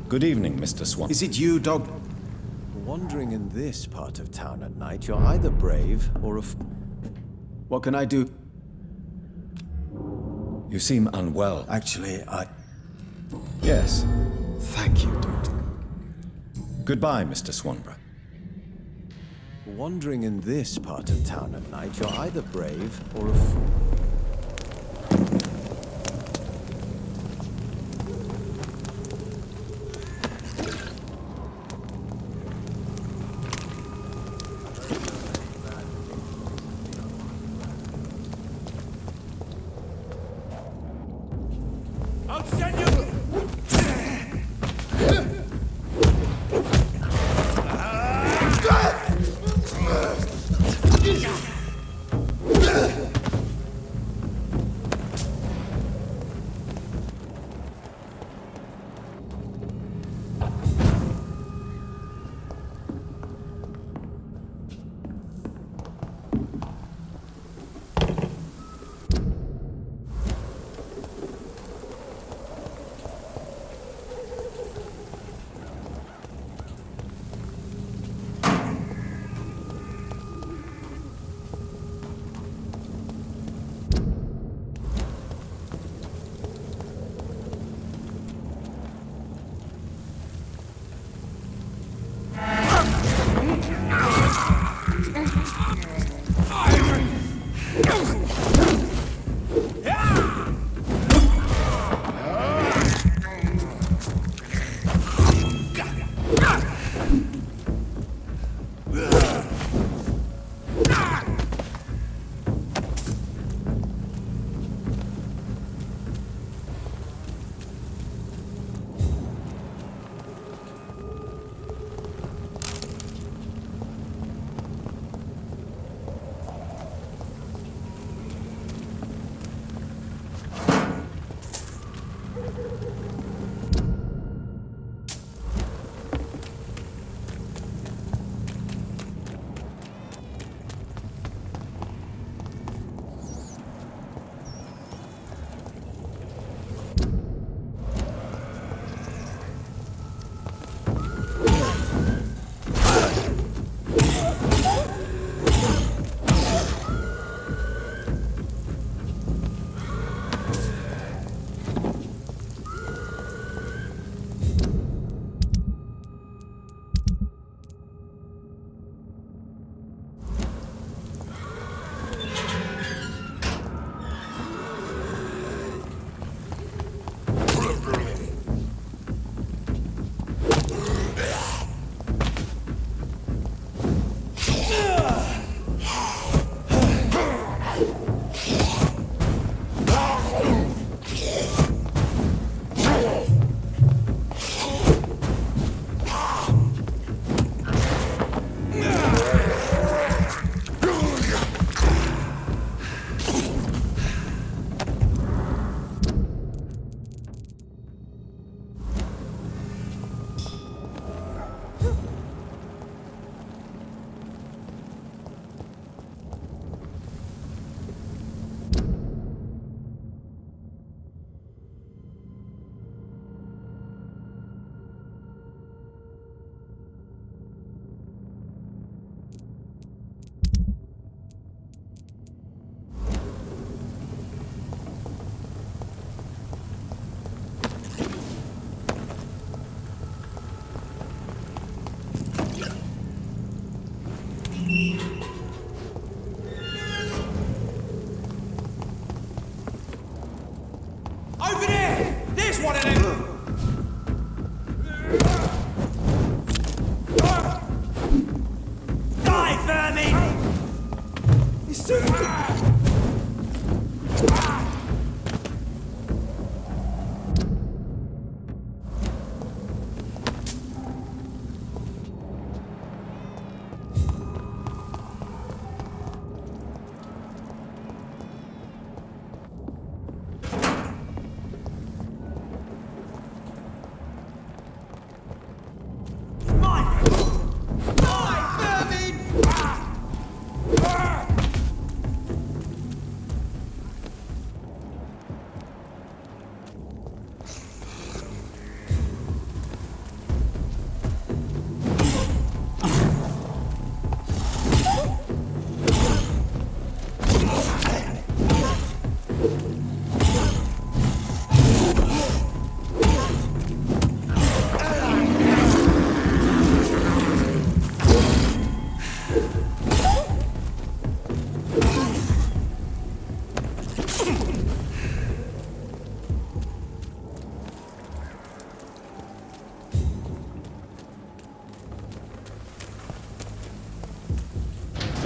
Good evening, Mr. Swan. Is it you, Dog? Wandering in this part of town at night, you're either brave or a What can I do? You seem unwell. Actually, Yes. Thank you, Doctor. Goodbye, Mr. Swanborough. Wandering in this part of town at night, you're either brave or a fool. I'll send you.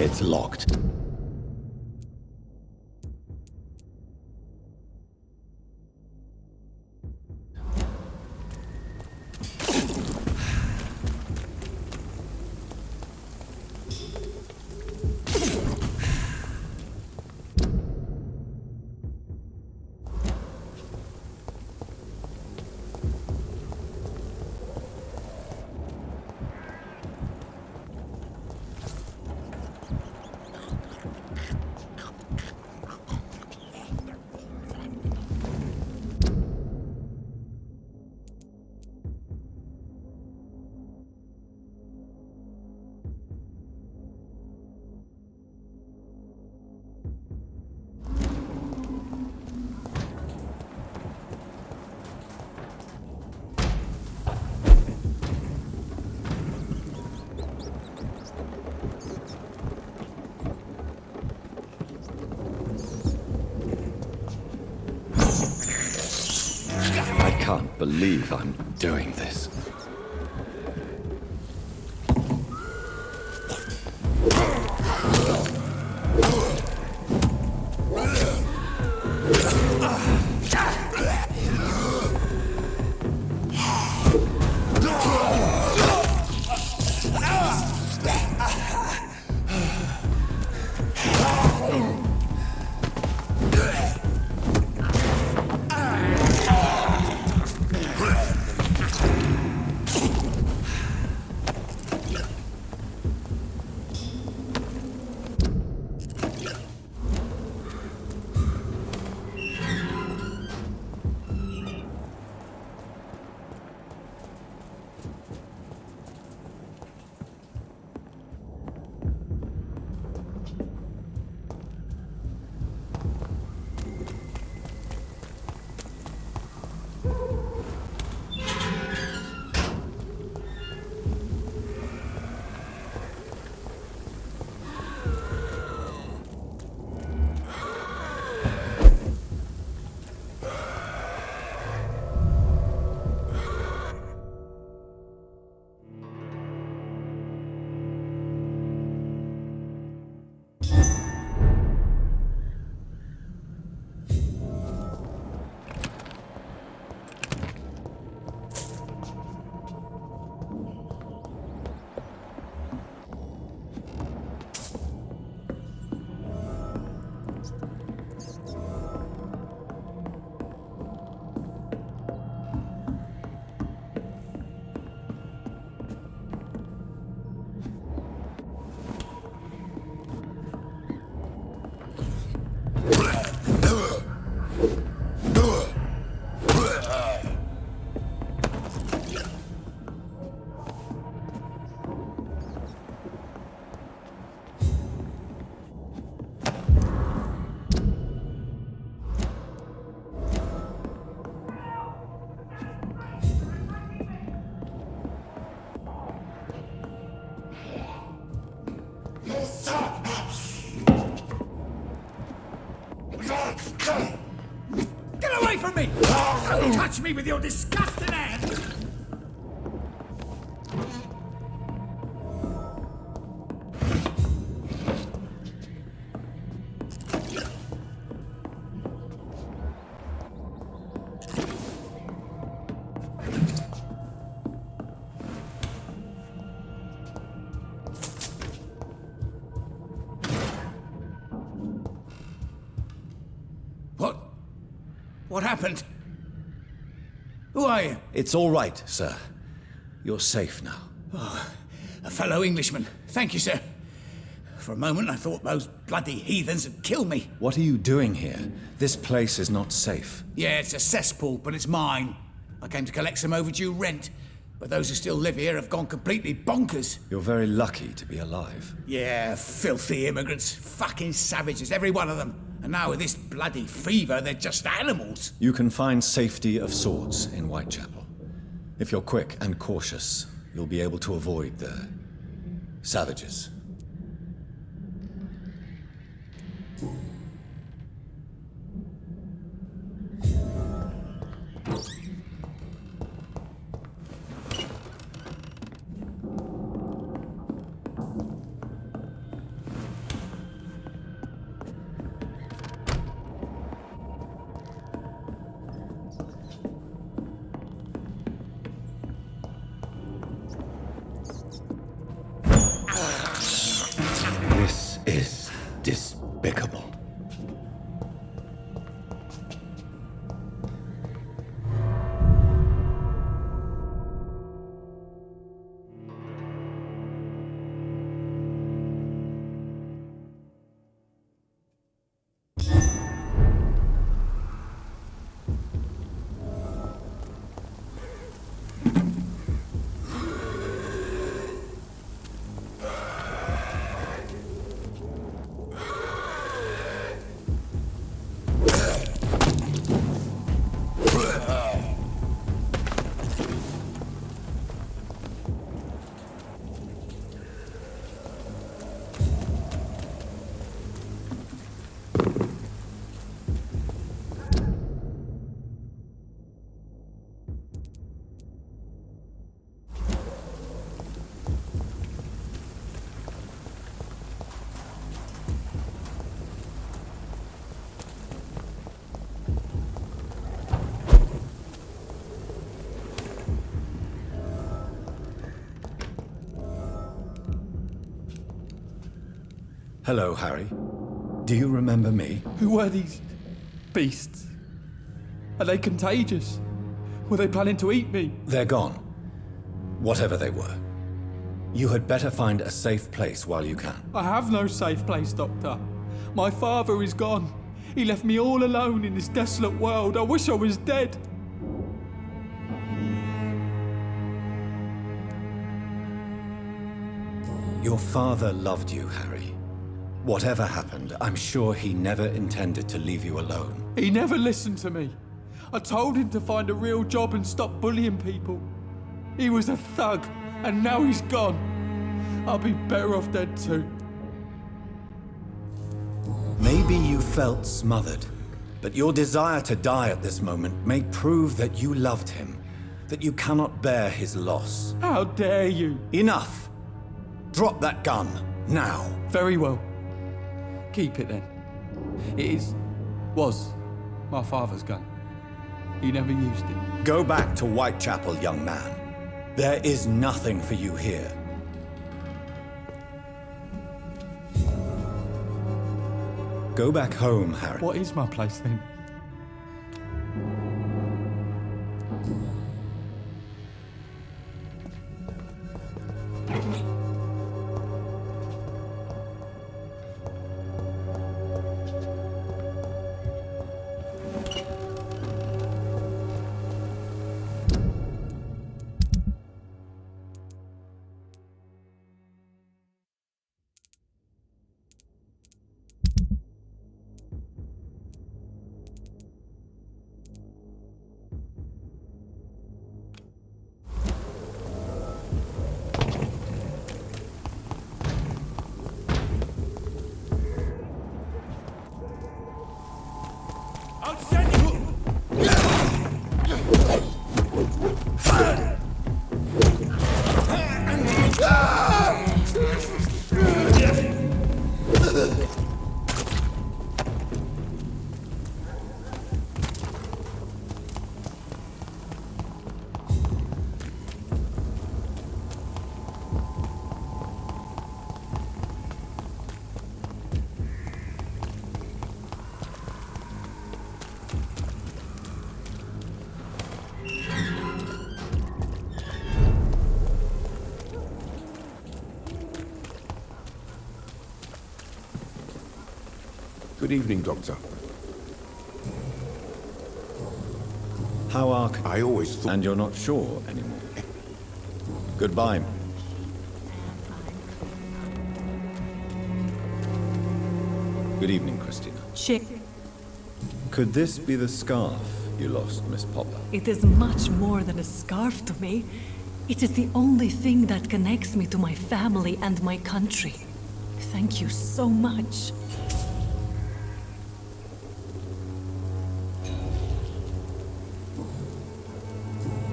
It's locked. I can't believe I'm doing this. Get away from me! Don't touch me with your disgusting hands! What happened? Who are you? It's all right, sir. You're safe now. Oh, a fellow Englishman. Thank you, sir. For a moment, I thought those bloody heathens had killed me. What are you doing here? This place is not safe. Yeah, it's a cesspool, but it's mine. I came to collect some overdue rent, but those who still live here have gone completely bonkers. You're very lucky to be alive. Yeah, filthy immigrants. Fucking savages, every one of them. And now with this bloody fever, they're just animals. You can find safety of sorts in Whitechapel. If you're quick and cautious, you'll be able to avoid the savages. Hello, Harry. Do you remember me? Who were these beasts? Are they contagious? Were they planning to eat me? They're gone. Whatever they were. You had better find a safe place while you can. I have no safe place, Doctor. My father is gone. He left me all alone in this desolate world. I wish I was dead. Your father loved you, Harry. Whatever happened, I'm sure he never intended to leave you alone. He never listened to me. I told him to find a real job and stop bullying people. He was a thug, and now he's gone. I'll be better off dead too. Maybe you felt smothered, but your desire to die at this moment may prove that you loved him, that you cannot bear his loss. How dare you? Enough! Drop that gun, now. Very well. Keep it then. It was my father's gun. He never used it. Go back to Whitechapel, young man. There is nothing for you here. Go back home, Harry. What is my place then? Good evening, Doctor. How are... I always thought... And you're not sure anymore. Goodbye. Good evening, Christina. Check. Could this be the scarf you lost, Miss Popper? It is much more than a scarf to me. It is the only thing that connects me to my family and my country. Thank you so much.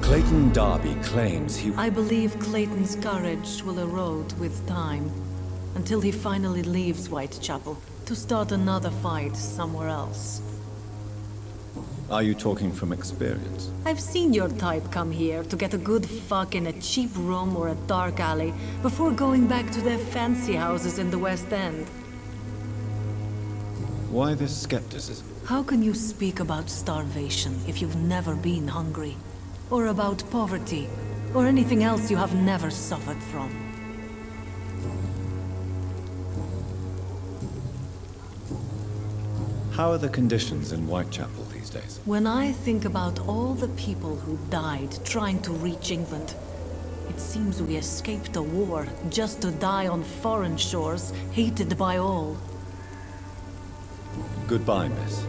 Clayton Darby claims he... I believe Clayton's courage will erode with time, until he finally leaves Whitechapel to start another fight somewhere else. Are you talking from experience? I've seen your type come here to get a good fuck in a cheap room or a dark alley before going back to their fancy houses in the West End. Why this skepticism? How can you speak about starvation if you've never been hungry? Or about poverty, or anything else you have never suffered from? How are the conditions in Whitechapel these days? When I think about all the people who died trying to reach England, it seems we escaped a war just to die on foreign shores, hated by all. Goodbye, miss.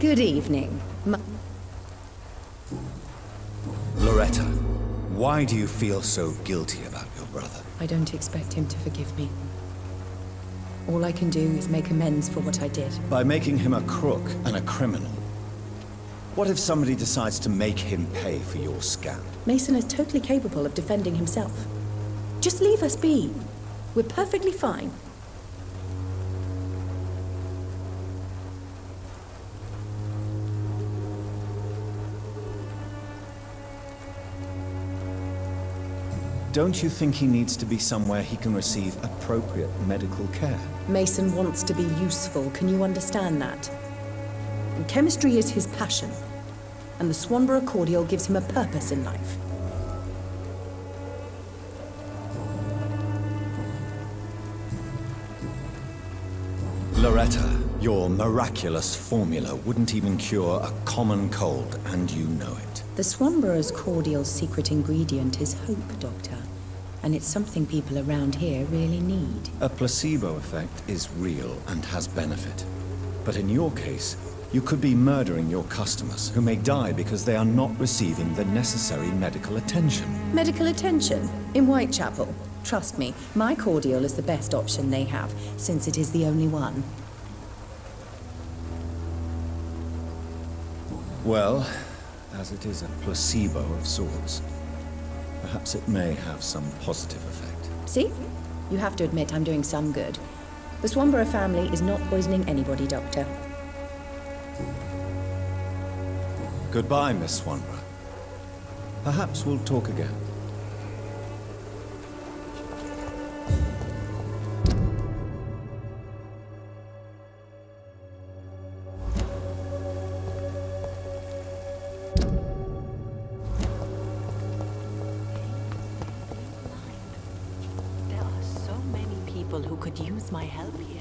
Good evening. Loretta, why do you feel so guilty about your brother? I don't expect him to forgive me. All I can do is make amends for what I did. By making him a crook and a criminal. What if somebody decides to make him pay for your scam? Mason is totally capable of defending himself. Just leave us be. We're perfectly fine. Don't you think he needs to be somewhere he can receive appropriate medical care? Mason wants to be useful, can you understand that? And chemistry is his passion, and the Swanborough cordial gives him a purpose in life. Loretta, your miraculous formula wouldn't even cure a common cold, and you know it. The Swanborough's cordial's secret ingredient is hope, Doctor. And it's something people around here really need. A placebo effect is real and has benefit. But in your case, you could be murdering your customers, who may die because they are not receiving the necessary medical attention. Medical attention? In Whitechapel? Trust me, my cordial is the best option they have, since it is the only one. Well, as it is a placebo of sorts, perhaps it may have some positive effect. See? You have to admit I'm doing some good. The Swanborough family is not poisoning anybody, Doctor. Goodbye, Miss Swanborough. Perhaps we'll talk again. There are so many people who could use my help here.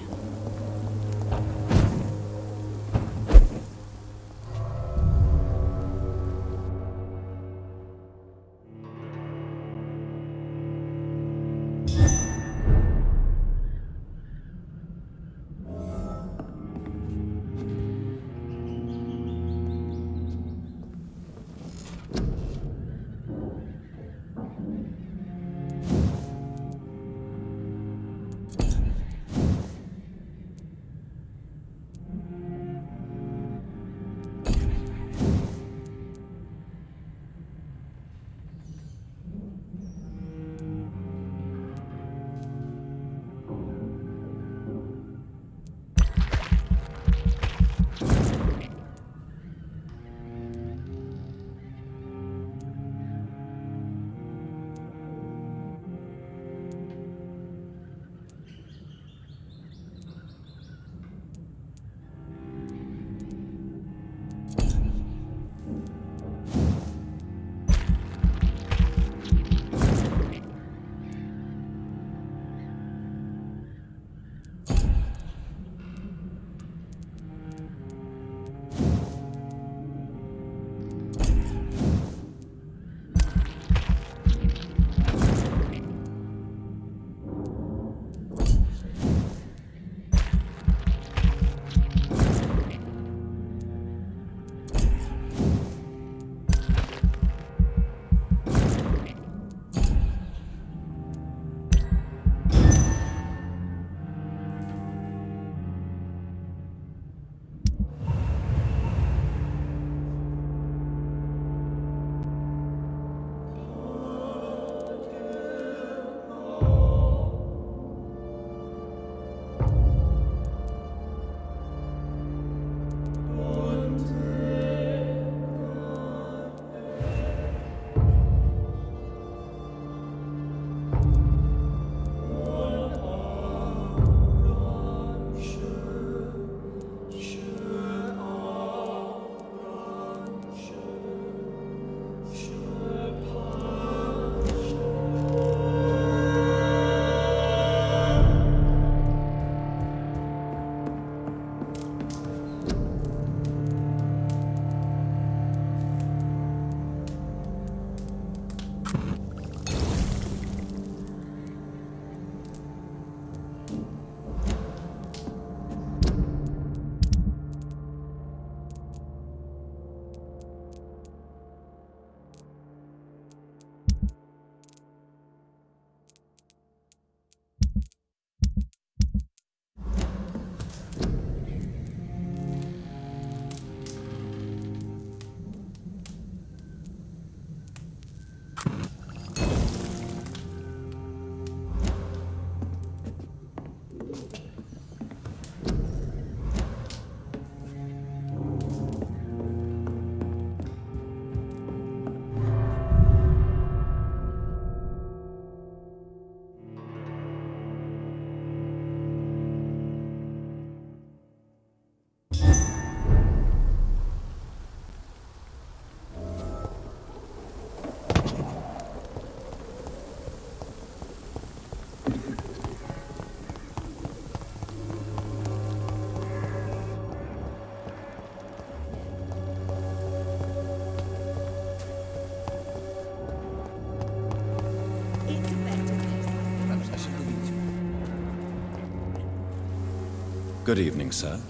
Good evening, sir.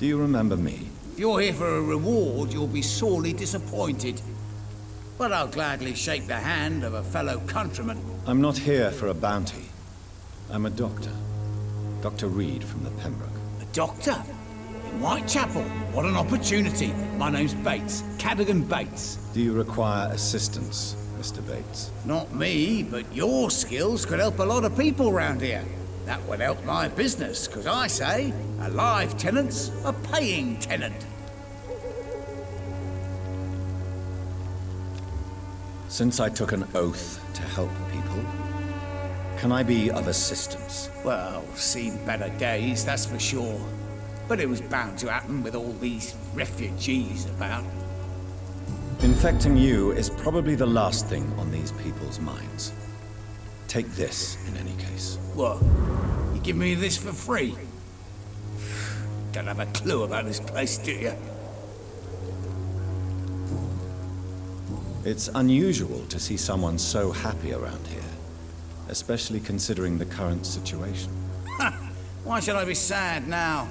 Do you remember me? If you're here for a reward, you'll be sorely disappointed. But I'll gladly shake the hand of a fellow countryman. I'm not here for a bounty. I'm a doctor. Dr. Reed from the Pembroke. A doctor? In Whitechapel? What an opportunity. My name's Bates. Cadogan Bates. Do you require assistance, Mr. Bates? Not me, but your skills could help a lot of people round here. That would help my business, because I say, a live tenant's a paying tenant. Since I took an oath to help people, can I be of assistance? Well, seen better days, that's for sure. But it was bound to happen with all these refugees about. Infecting you is probably the last thing on these people's minds. Take this, in any case. What? You give me this for free? Don't have a clue about this place, do you? It's unusual to see someone so happy around here, especially considering the current situation. Why should I be sad now?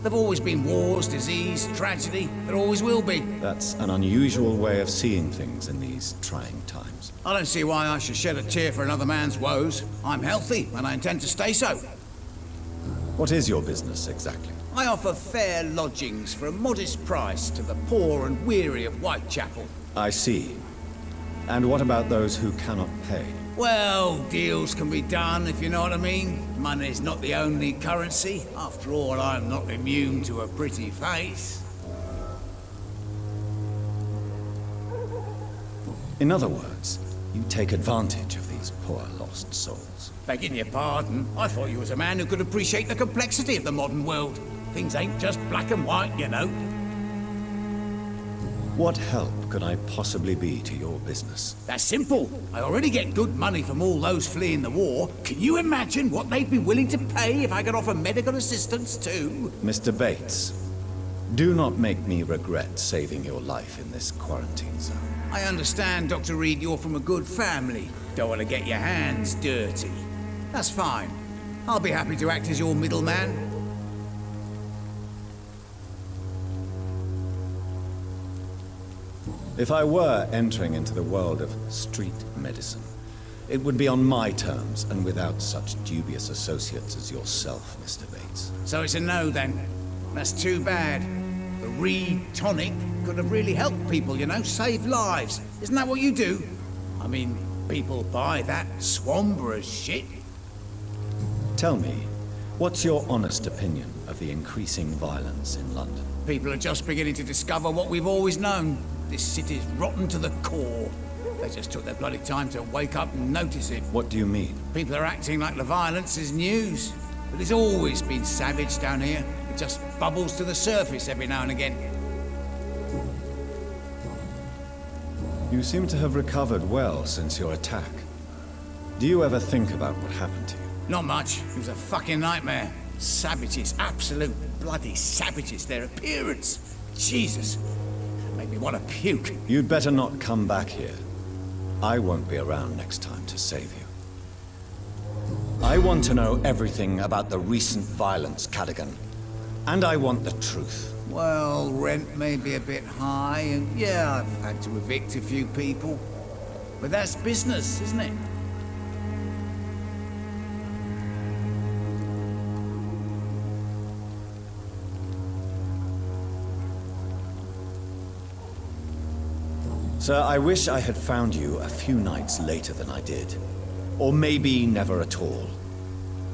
There've always been wars, disease, tragedy. There always will be. That's an unusual way of seeing things in these trying times. I don't see why I should shed a tear for another man's woes. I'm healthy, and I intend to stay so. What is your business, exactly? I offer fair lodgings for a modest price to the poor and weary of Whitechapel. I see. And what about those who cannot pay? Well, deals can be done, if you know what I mean. Money's not the only currency. After all, I'm not immune to a pretty face. In other words, you take advantage of these poor lost souls. Begging your pardon, I thought you was a man who could appreciate the complexity of the modern world. Things ain't just black and white, you know. What help could I possibly be to your business? That's simple. I already get good money from all those fleeing the war. Can you imagine what they'd be willing to pay if I could offer medical assistance too? Mr. Bates, do not make me regret saving your life in this quarantine zone. I understand, Dr. Reed, you're from a good family. Don't want to get your hands dirty. That's fine. I'll be happy to act as your middleman. If I were entering into the world of street medicine, it would be on my terms and without such dubious associates as yourself, Mr. Bates. So it's a no, then. That's too bad. The Reed tonic could have really helped people, you know, save lives. Isn't that what you do? I mean, people buy that Swanborough shit. Tell me, what's your honest opinion of the increasing violence in London? People are just beginning to discover what we've always known. This city's rotten to the core. They just took their bloody time to wake up and notice it. What do you mean? People are acting like the violence is news. But it's always been savage down here. It just bubbles to the surface every now and again. You seem to have recovered well since your attack. Do you ever think about what happened to you? Not much. It was a fucking nightmare. Savages. Absolute bloody savages. Their appearance. Jesus. Made me want to puke. You'd better not come back here. I won't be around next time to save you. I want to know everything about the recent violence, Cadogan. And I want the truth. Well, rent may be a bit high, and yeah, I've had to evict a few people. But that's business, isn't it? Sir, I wish I had found you a few nights later than I did. Or maybe never at all.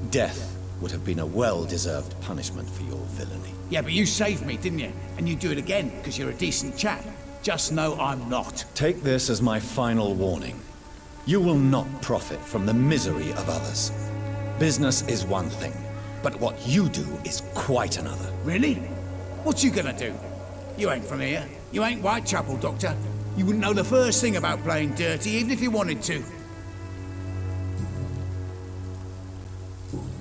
Death would have been a well-deserved punishment for your villainy. Yeah, but you saved me, didn't you? And you'd do it again, because you're a decent chap. Just know I'm not. Take this as my final warning. You will not profit from the misery of others. Business is one thing, but what you do is quite another. Really? What you gonna do? You ain't from here. You ain't Whitechapel, Doctor. You wouldn't know the first thing about playing dirty, even if you wanted to.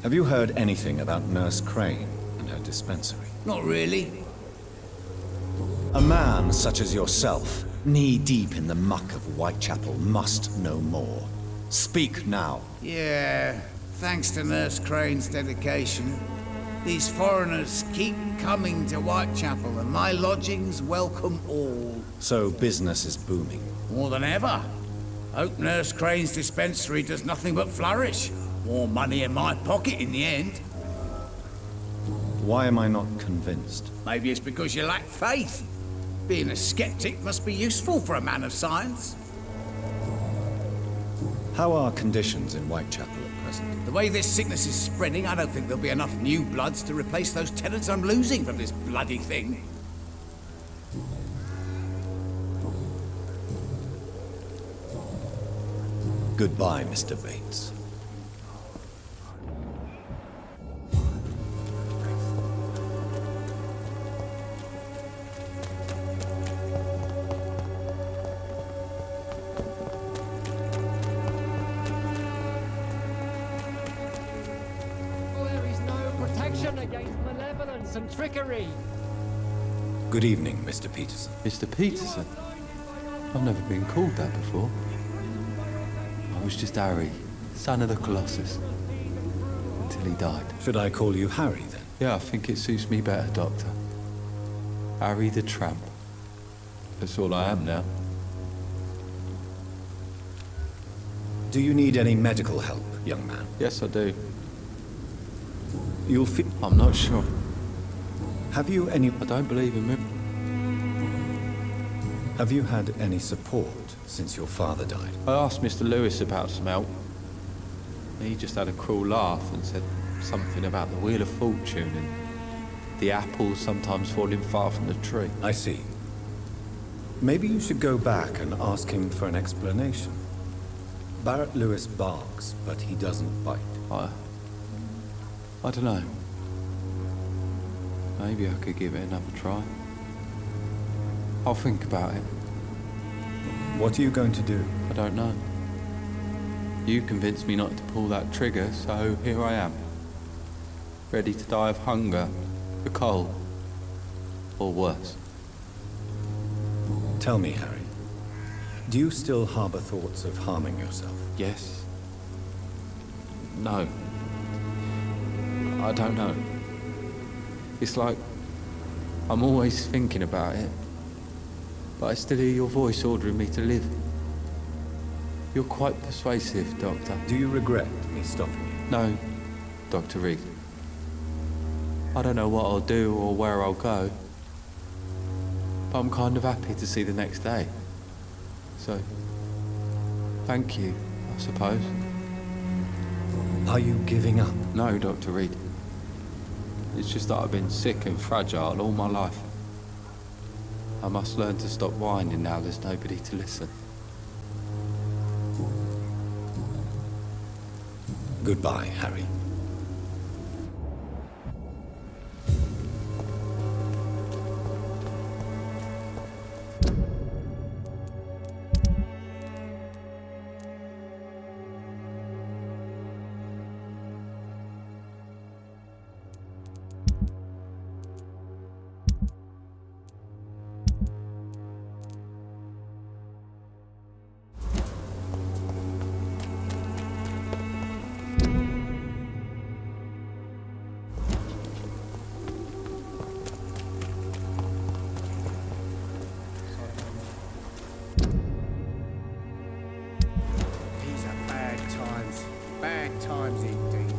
Have you heard anything about Nurse Crane and her dispensary? Not really. A man such as yourself, knee-deep in the muck of Whitechapel, must know more. Speak now. Yeah, thanks to Nurse Crane's dedication. These foreigners keep coming to Whitechapel, and my lodgings welcome all. So business is booming. More than ever. Hope Nurse Crane's dispensary does nothing but flourish. More money in my pocket in the end. Why am I not convinced? Maybe it's because you lack faith. Being a skeptic must be useful for a man of science. How are conditions in Whitechapel at present? The way this sickness is spreading, I don't think there'll be enough new bloods to replace those tenants I'm losing from this bloody thing. Goodbye, Mr. Bates. There is no protection against malevolence and trickery. Good evening, Mr. Peterson. Mr. Peterson? I've never been called that before. I was just Harry, son of the Colossus. Until he died. Should I call you Harry, then? Yeah, I think it suits me better, Doctor. Harry the Tramp. That's all I am now. Do you need any medical help, young man? Yes, I do. You'll feel... I'm not sure. Have you any... I don't believe in me. Have you had any support since your father died? I asked Mr. Lewis about some help. He just had a cruel laugh and said something about the Wheel of Fortune and the apples sometimes falling far from the tree. I see. Maybe you should go back and ask him for an explanation. Barrett Lewis barks, but he doesn't bite. I don't know. Maybe I could give it another try. I'll think about it. What are you going to do? I don't know. You convinced me not to pull that trigger, so here I am. Ready to die of hunger, the cold, or worse. Tell me, Harry. Do you still harbor thoughts of harming yourself? Yes. No. I don't know. It's like I'm always thinking about it, but I still hear your voice ordering me to live. You're quite persuasive, Doctor. Do you regret me stopping you? No, Dr. Reed. I don't know what I'll do or where I'll go, but I'm kind of happy to see the next day. So, thank you, I suppose. Are you giving up? No, Dr. Reed. It's just that I've been sick and fragile all my life. I must learn to stop whining now there's nobody to listen. Goodbye, Harry. Bad times indeed.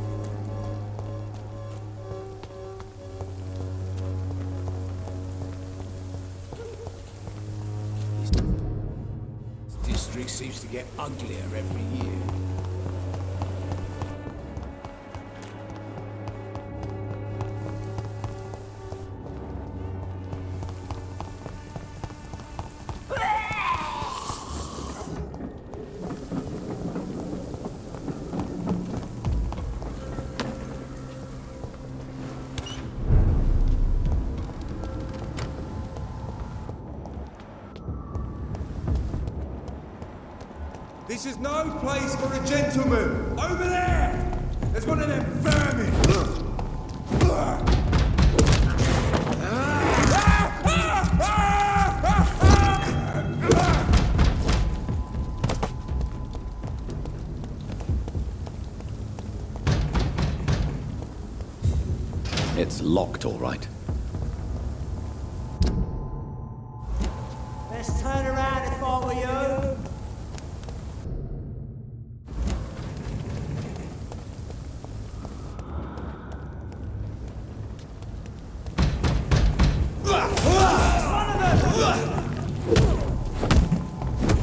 This district seems to get uglier every year. This is no place for a gentleman! Over there! There's one of them vermin! It's locked, all right. Let's turn around if I were you.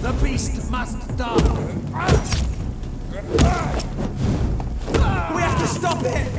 The beast must die. We have to stop it!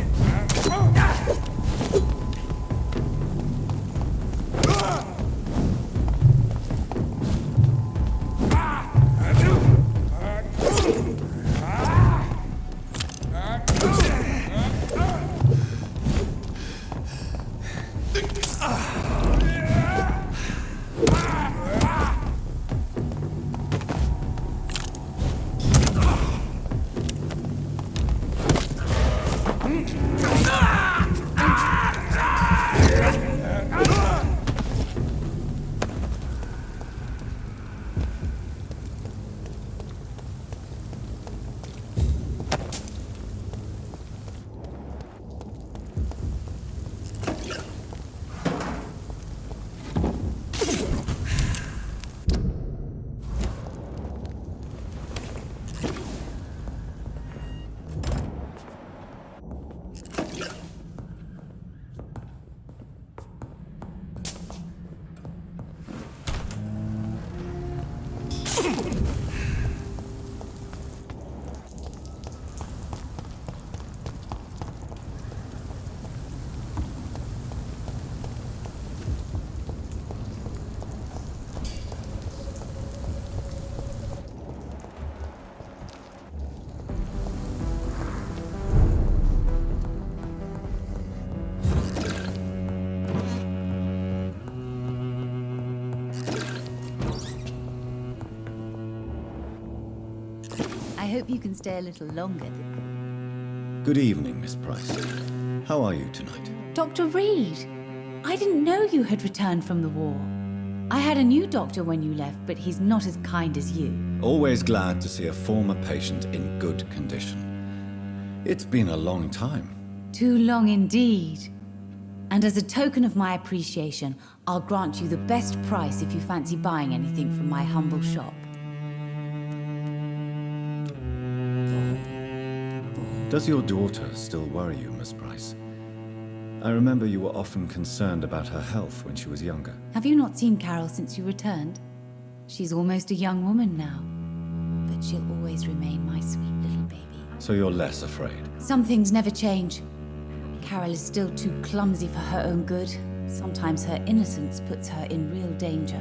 I hope you can stay a little longer. Good evening, Miss Price. How are you tonight? Dr. Reed, I didn't know you had returned from the war. I had a new doctor when you left, but he's not as kind as you. Always glad to see a former patient in good condition. It's been a long time. Too long indeed. And as a token of my appreciation, I'll grant you the best price if you fancy buying anything from my humble shop. Does your daughter still worry you, Miss Price? I remember you were often concerned about her health when she was younger. Have you not seen Carol since you returned? She's almost a young woman now, but she'll always remain my sweet little baby. So you're less afraid? Some things never change. Carol is still too clumsy for her own good. Sometimes her innocence puts her in real danger.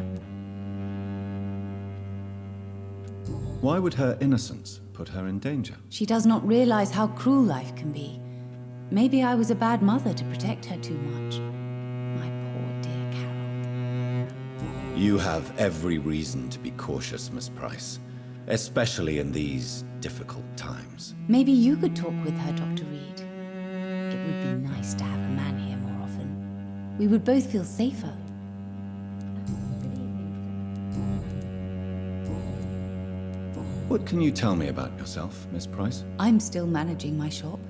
Why would her innocence put her in danger? She does not realize how cruel life can be. Maybe I was a bad mother to protect her too much. My poor dear Carol. You have every reason to be cautious, Miss Price, especially in these difficult times. Maybe you could talk with her, Dr. Reed. It would be nice to have a man here more often. We would both feel safer. What can you tell me about yourself, Miss Price? I'm still managing my shop.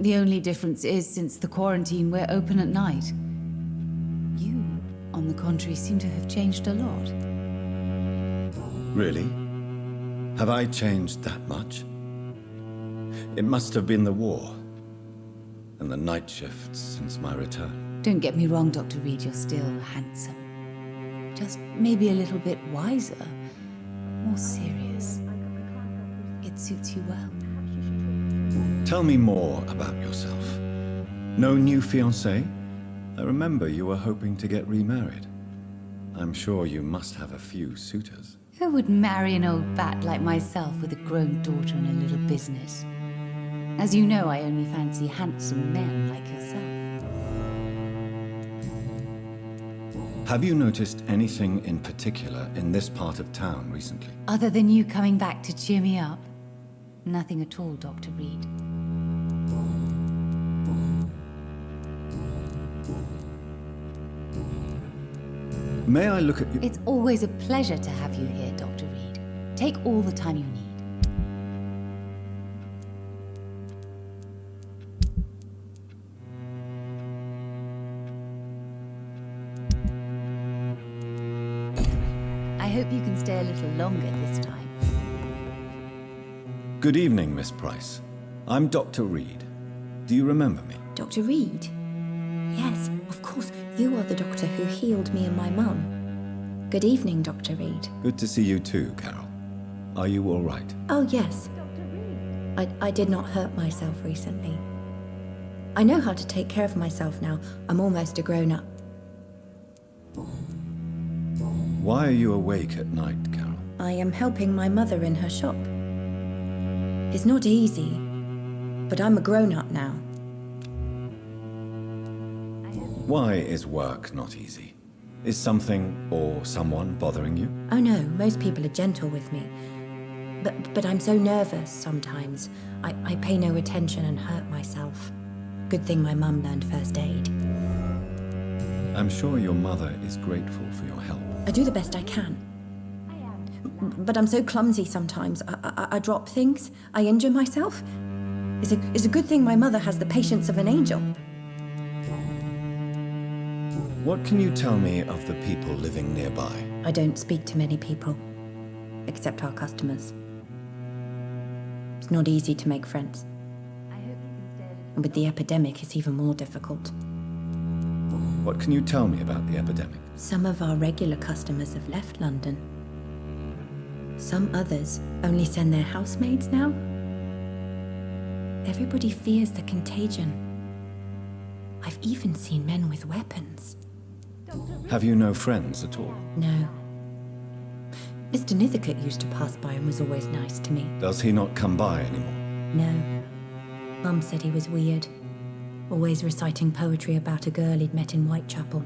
The only difference is, since the quarantine, we're open at night. You, on the contrary, seem to have changed a lot. Really? Have I changed that much? It must have been the war and the night shifts since my return. Don't get me wrong, Dr. Reed, you're still handsome. Just maybe a little bit wiser, more serious. It suits you well. Tell me more about yourself. No new fiancé? I remember you were hoping to get remarried. I'm sure you must have a few suitors. Who would marry an old bat like myself with a grown daughter and a little business? As you know, I only fancy handsome men like yourself. Have you noticed anything in particular in this part of town recently? Other than you coming back to cheer me up? Nothing at all, Dr. Reed. May I look at you? It's always a pleasure to have you here, Dr. Reed. Take all the time you need. hope you can stay a little longer this time. Good evening, Miss Price. I'm Dr. Reed. Do you remember me? Dr. Reed? Yes, of course. You are the doctor who healed me and my mum. Good evening, Dr. Reed. Good to see you too, Carol. Are you all right? Oh, yes. I did not hurt myself recently. I know how to take care of myself now. I'm almost a grown-up. Why are you awake at night, Carol? I am helping my mother in her shop. It's not easy, but I'm a grown-up now. Why is work not easy? Is something or someone bothering you? Oh no, most people are gentle with me. But I'm so nervous sometimes. I pay no attention and hurt myself. Good thing my mum learned first aid. I'm sure your mother is grateful for your help. I do the best I can. But I'm so clumsy sometimes. I drop things. I injure myself. It's a good thing my mother has the patience of an angel. What can you tell me of the people living nearby? I don't speak to many people, except our customers. It's not easy to make friends. And with the epidemic, it's even more difficult. What can you tell me about the epidemic? Some of our regular customers have left London. Some others only send their housemaids now. Everybody fears the contagion. I've even seen men with weapons. Have you no friends at all? No. Mr. Nithercote used to pass by and was always nice to me. Does he not come by anymore? No. Mum said he was weird. Always reciting poetry about a girl he'd met in Whitechapel.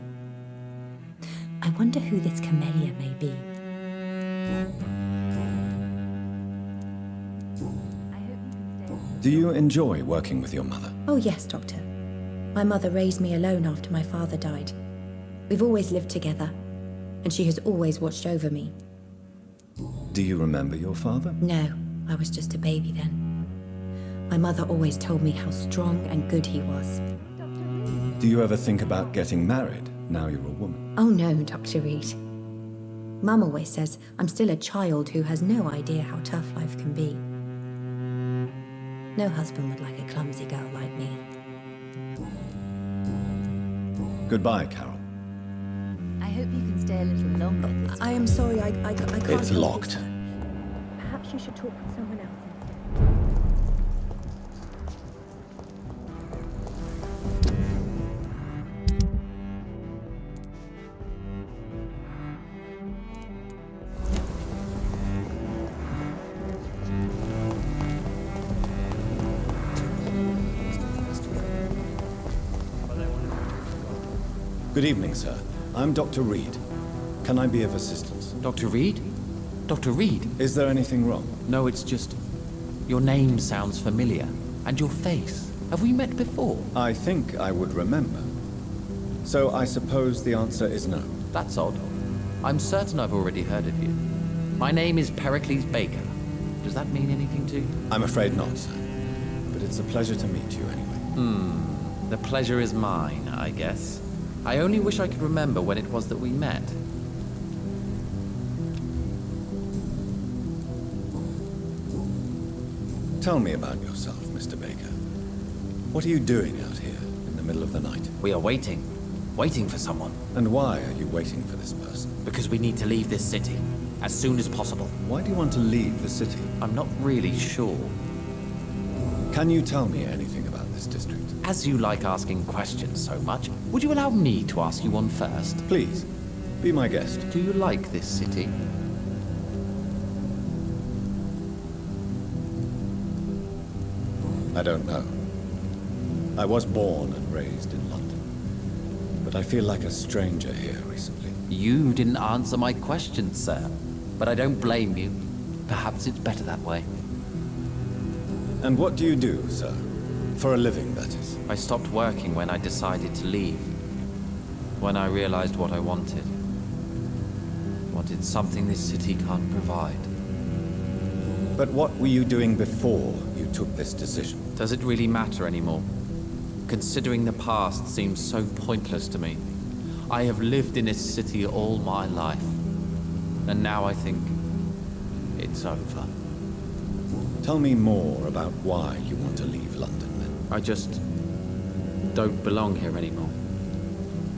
I wonder who this camellia may be. Do you enjoy working with your mother? Oh yes, Doctor. My mother raised me alone after my father died. We've always lived together, and she has always watched over me. Do you remember your father? No, I was just a baby then. My mother always told me how strong and good he was. Do you ever think about getting married now you're a woman? Oh no, Dr. Reed. Mum always says I'm still a child who has no idea how tough life can be. No husband would like a clumsy girl like me. Goodbye, Carol. I hope you can stay a little longer this time. I am sorry, I can't. It's locked. Perhaps you should talk with someone else. Good evening, sir. I'm Dr. Reed. Can I be of assistance? Dr. Reed? Dr. Reed? Is there anything wrong? No, it's just... Your name sounds familiar. And your face. Have we met before? I think I would remember. So I suppose the answer is no. That's odd. I'm certain I've already heard of you. My name is Pericles Baker. Does that mean anything to you? I'm afraid not, sir. But it's a pleasure to meet you anyway. The pleasure is mine, I guess. I only wish I could remember when it was that we met. Tell me about yourself, Mr. Baker. What are you doing out here in the middle of the night? We are waiting. Waiting for someone. And why are you waiting for this person? Because we need to leave this city. As soon as possible. Why do you want to leave the city? I'm not really sure. Can you tell me anything about this district? As you like asking questions so much, would you allow me to ask you one first? Please, be my guest. Do you like this city? I don't know. I was born and raised in London, but I feel like a stranger here recently. You didn't answer my question, sir. But I don't blame you. Perhaps it's better that way. And what do you do, sir? For a living, that is. I stopped working when I decided to leave. When I realized what I wanted. Wanted something this city can't provide. But what were you doing before you took this decision? Does it really matter anymore? Considering the past seems so pointless to me. I have lived in this city all my life. And now I think it's over. Tell me more about why you want to leave London, then. I just don't belong here anymore.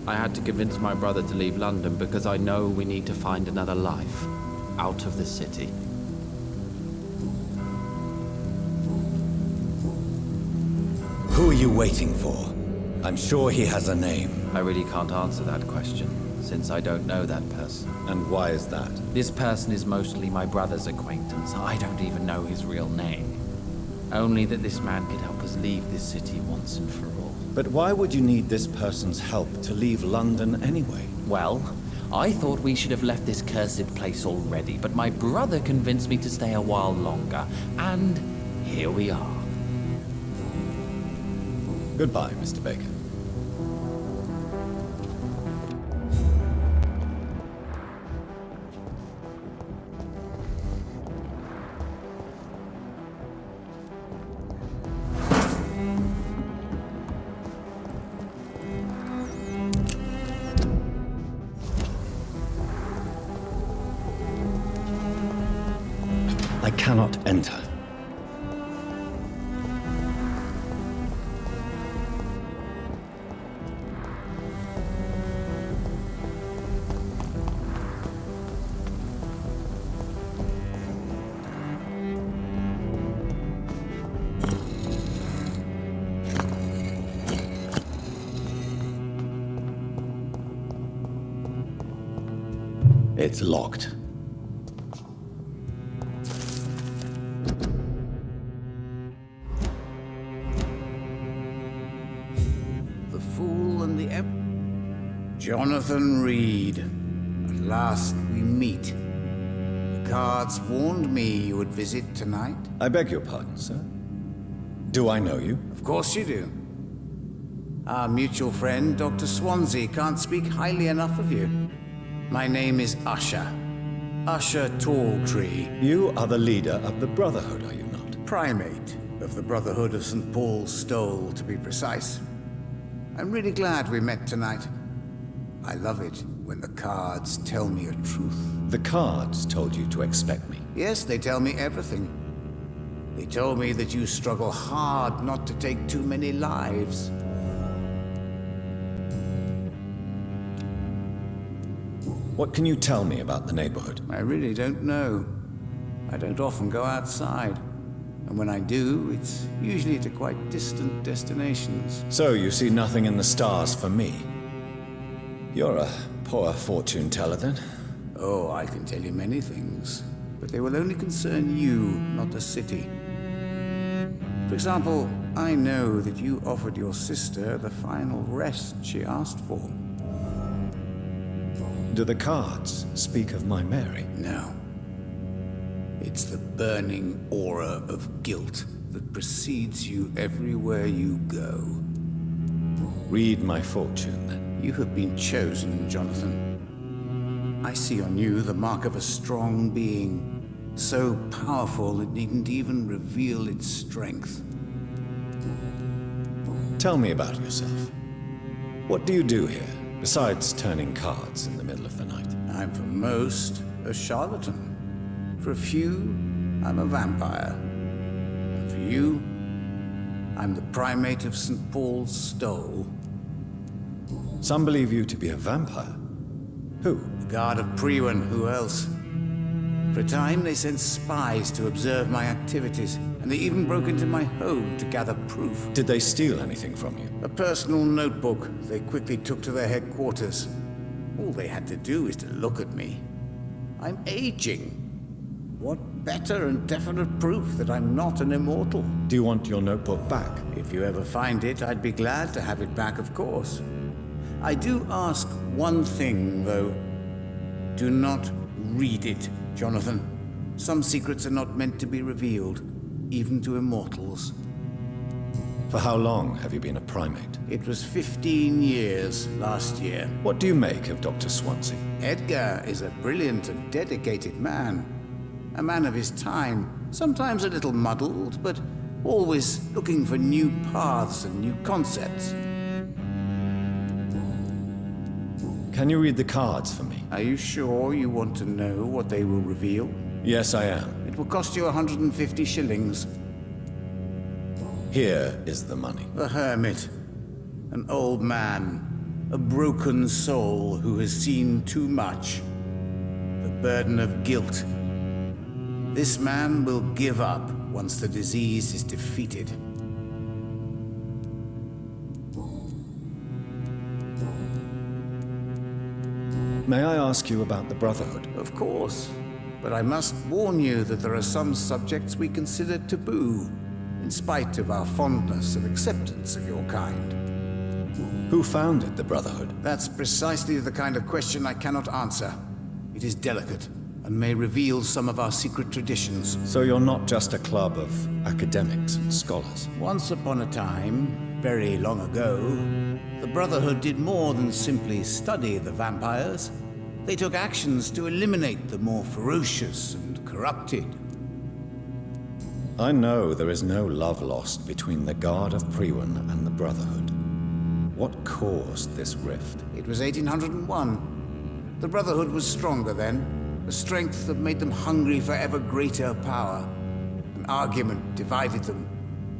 I had to convince my brother to leave London because I know we need to find another life out of the city. Who are you waiting for? I'm sure he has a name. I really can't answer that question, since I don't know that person. And why is that? This person is mostly my brother's acquaintance. I don't even know his real name. Only that this man could help us leave this city once and for all. But why would you need this person's help to leave London anyway? Well, I thought we should have left this cursed place already, but my brother convinced me to stay a while longer. And here we are. Goodbye, Mr. Baker. I cannot enter. It's locked. The Fool and the Jonathan Reed. At last we meet. The cards warned me you would visit tonight. I beg your pardon, sir. Do I know you? Of course you do. Our mutual friend, Dr. Swansea, can't speak highly enough of you. My name is Usher. Usher Talltree. You are the leader of the Brotherhood, are you not? Primate of the Brotherhood of St. Paul's Stole, to be precise. I'm really glad we met tonight. I love it when the cards tell me a truth. The cards told you to expect me. Yes, they tell me everything. They told me that you struggle hard not to take too many lives. What can you tell me about the neighborhood? I really don't know. I don't often go outside. And when I do, it's usually to quite distant destinations. So you see nothing in the stars for me? You're a poor fortune teller, then? Oh, I can tell you many things. But they will only concern you, not the city. For example, I know that you offered your sister the final rest she asked for. Do the cards speak of my Mary? No. It's the burning aura of guilt that precedes you everywhere you go. Read my fortune, then. You have been chosen, Jonathan. I see on you the mark of a strong being, so powerful it needn't even reveal its strength. Tell me about yourself. What do you do here, besides turning cards in the middle of the night? I'm for most a charlatan. For a few, I'm a vampire. And for you, I'm the primate of St. Paul's Stole. Some believe you to be a vampire. Who? The Guard of Priwen, who else? For a time, they sent spies to observe my activities, and they even broke into my home to gather proof. Did they steal anything from you? A personal notebook they quickly took to their headquarters. All they had to do is to look at me. I'm aging. What better and definite proof that I'm not an immortal? Do you want your notebook back? If you ever find it, I'd be glad to have it back, of course. I do ask one thing, though. Do not read it, Jonathan. Some secrets are not meant to be revealed, even to immortals. For how long have you been a primate? It was 15 years last year. What do you make of Dr. Swansea? Edgar is a brilliant and dedicated man. A man of his time, sometimes a little muddled, but always looking for new paths and new concepts. Can you read the cards for me? Are you sure you want to know what they will reveal? Yes, I am. It will cost you 150 shillings. Here is the money. The hermit. An old man. A broken soul who has seen too much. The burden of guilt. This man will give up once the disease is defeated. May I ask you about the Brotherhood? Of course. But I must warn you that there are some subjects we consider taboo, in spite of our fondness and acceptance of your kind. Who founded the Brotherhood? That's precisely the kind of question I cannot answer. It is delicate, and may reveal some of our secret traditions. So you're not just a club of academics and scholars? Once upon a time, very long ago, the Brotherhood did more than simply study the vampires. They took actions to eliminate the more ferocious and corrupted. I know there is no love lost between the Guard of Priwen and the Brotherhood. What caused this rift? It was 1801. The Brotherhood was stronger then, a strength that made them hungry for ever greater power. An argument divided them,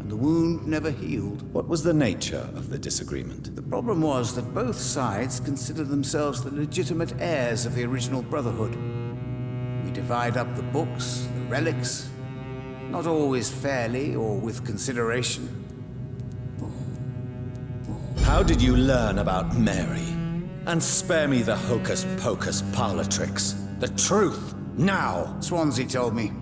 and the wound never healed. What was the nature of the disagreement? The problem was that both sides considered themselves the legitimate heirs of the original Brotherhood. We divide up the books, the relics, not always fairly or with consideration. How did you learn about Mary? And spare me the hocus-pocus parlor tricks. The truth, now! Swansea told me.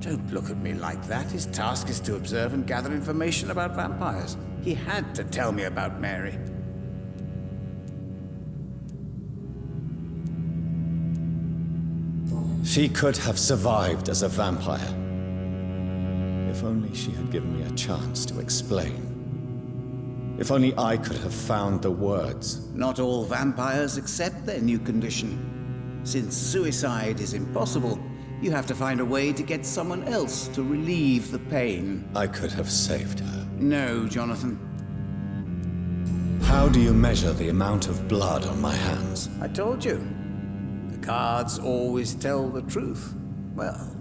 Don't look at me like that. His task is to observe and gather information about vampires. He had to tell me about Mary. She could have survived as a vampire. If only she had given me a chance to explain. If only I could have found the words. Not all vampires accept their new condition. Since suicide is impossible, you have to find a way to get someone else to relieve the pain. I could have saved her. No, Jonathan. How do you measure the amount of blood on my hands? I told you. The cards always tell the truth. Well,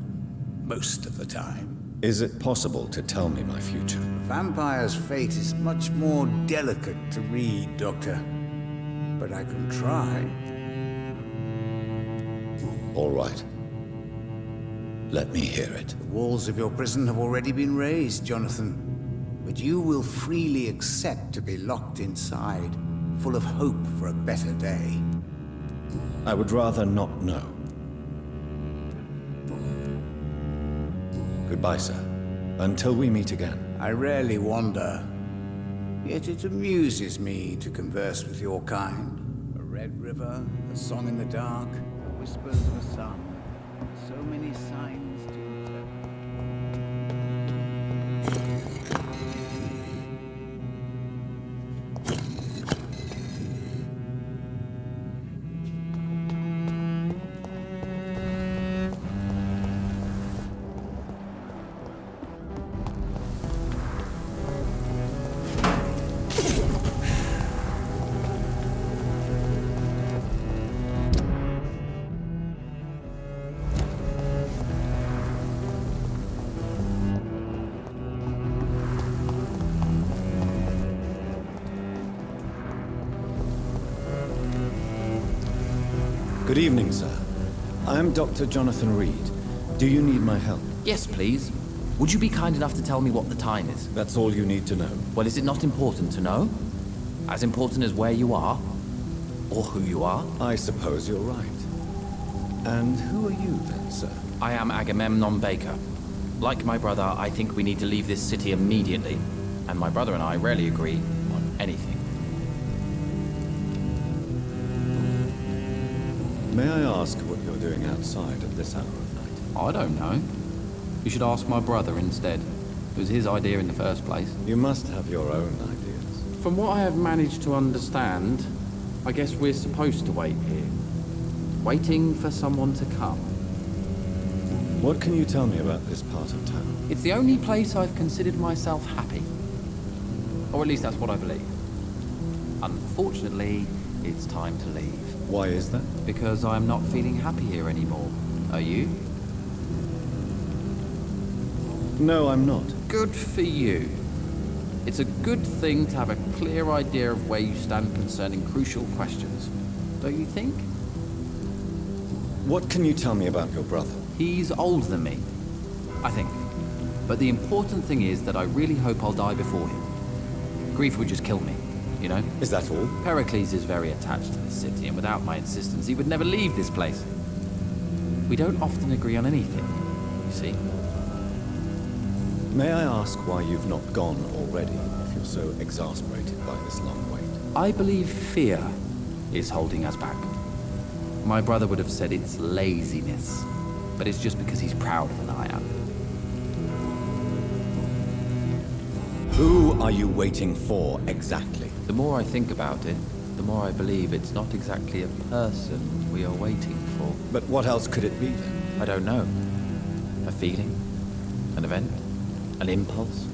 most of the time. Is it possible to tell me my future? A vampire's fate is much more delicate to read, Doctor. But I can try. All right. Let me hear it. The walls of your prison have already been raised, Jonathan. But you will freely accept to be locked inside, full of hope for a better day. I would rather not know. Goodbye, sir. Until we meet again. I rarely wander. Yet it amuses me to converse with your kind. A red river, a song in the dark, whispers of a sun. So many signs to Good evening, sir. I'm Dr. Jonathan Reed. Do you need my help? Yes, please. Would you be kind enough to tell me what the time is? That's all you need to know. Well, is it not important to know? As important as where you are? Or who you are? I suppose you're right. And who are you then, sir? I am Agamemnon Baker. Like my brother, I think we need to leave this city immediately. And my brother and I rarely agree on anything. May I ask what you're doing outside at this hour of night? I don't know. You should ask my brother instead. It was his idea in the first place. You must have your own ideas. From what I have managed to understand, I guess we're supposed to wait here. Waiting for someone to come. What can you tell me about this part of town? It's the only place I've considered myself happy. Or at least that's what I believe. Unfortunately, it's time to leave. Why is that? Because I'm not feeling happy here anymore. Are you? No, I'm not. Good for you. It's a good thing to have a clear idea of where you stand concerning crucial questions, don't you think? What can you tell me about your brother? He's older than me, I think. But the important thing is that I really hope I'll die before him. Grief would just kill me, you know? Is that all? Pericles is very attached to this city, and without my insistence, he would never leave this place. We don't often agree on anything, you see. May I ask why you've not gone already, if you're so exasperated by this long wait? I believe fear is holding us back. My brother would have said it's laziness, but it's just because he's prouder than I am. Who are you waiting for, exactly? The more I think about it, the more I believe it's not exactly a person we are waiting for. But what else could it be, then? I don't know. A feeling? An event? An impulse?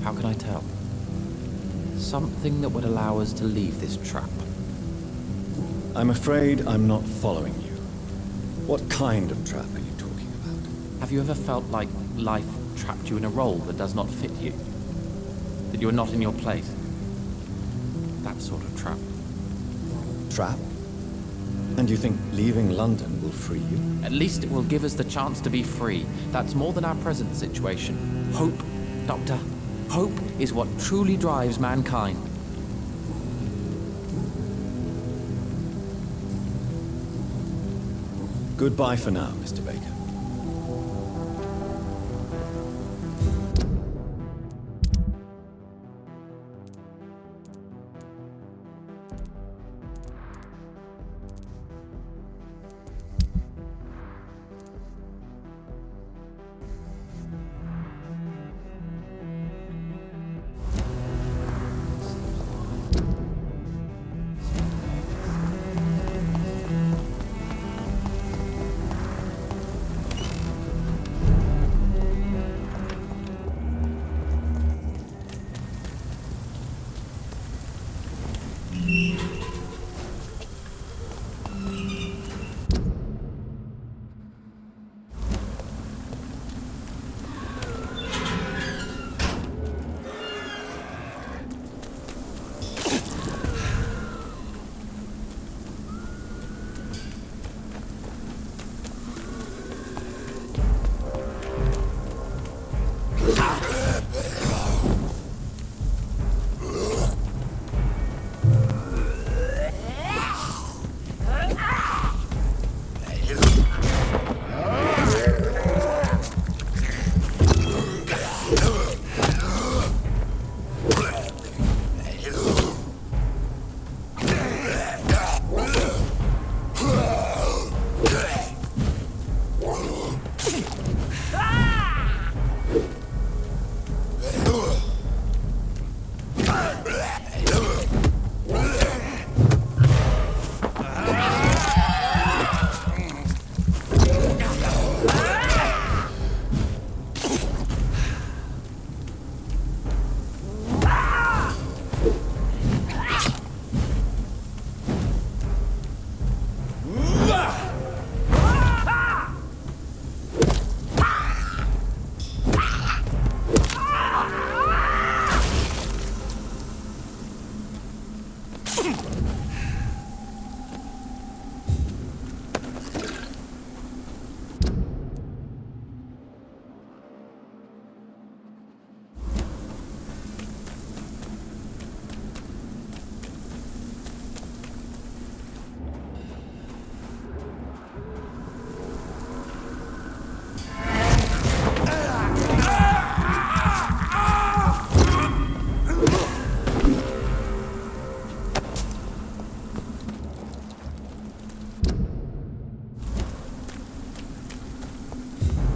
How can I tell? Something that would allow us to leave this trap. I'm afraid I'm not following you. What kind of trap are you talking about? Have you ever felt like life trapped you in a role that does not fit you? That you are not in your place? That sort of trap. Trap? And you think leaving London will free you? At least it will give us the chance to be free. That's more than our present situation. Hope, Doctor. Hope is what truly drives mankind. Goodbye for now, Mr. Baker.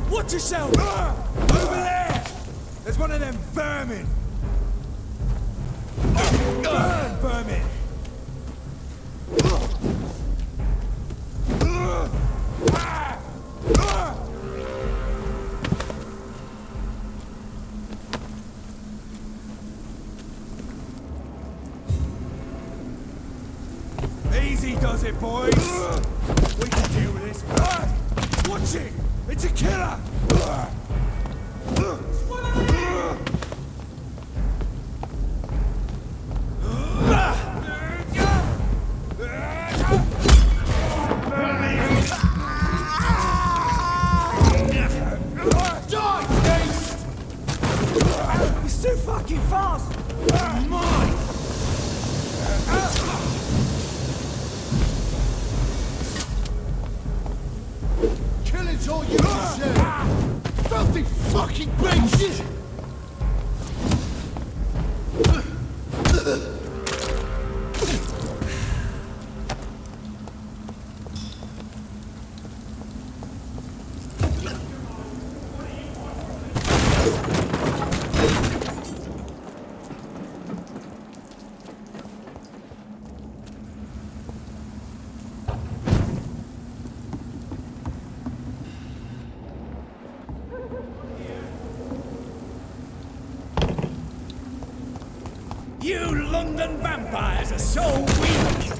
Watch yourself! Over there! There's one of them vermin! Burn, vermin! does it, boys. We can deal with this. Watch it! It's a killer! He's too fucking fast! Mine! Killing's all you can say! Filthy fucking bitch! You London vampires are so weak!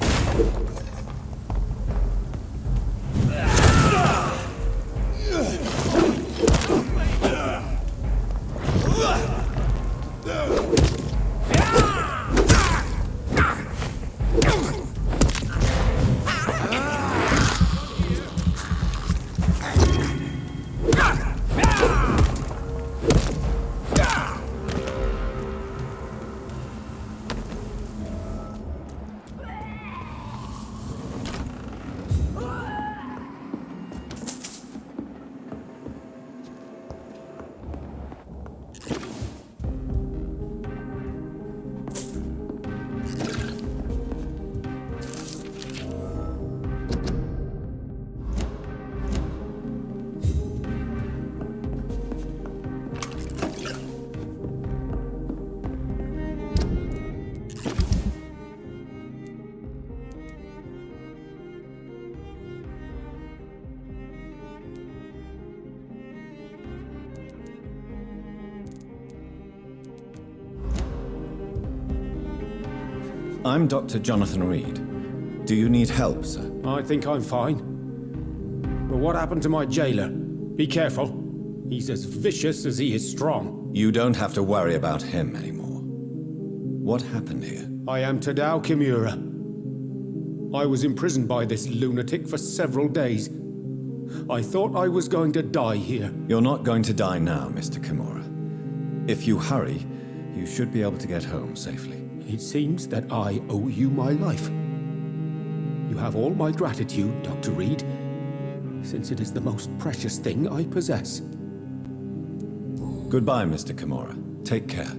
I'm Dr. Jonathan Reed. Do you need help, sir? I think I'm fine. But what happened to my jailer? Be careful. He's as vicious as he is strong. You don't have to worry about him anymore. What happened here? I am Tadao Kimura. I was imprisoned by this lunatic for several days. I thought I was going to die here. You're not going to die now, Mr. Kimura. If you hurry, you should be able to get home safely. It seems that I owe you my life. You have all my gratitude, Dr. Reed, since it is the most precious thing I possess. Goodbye, Mr. Kimura. Take care.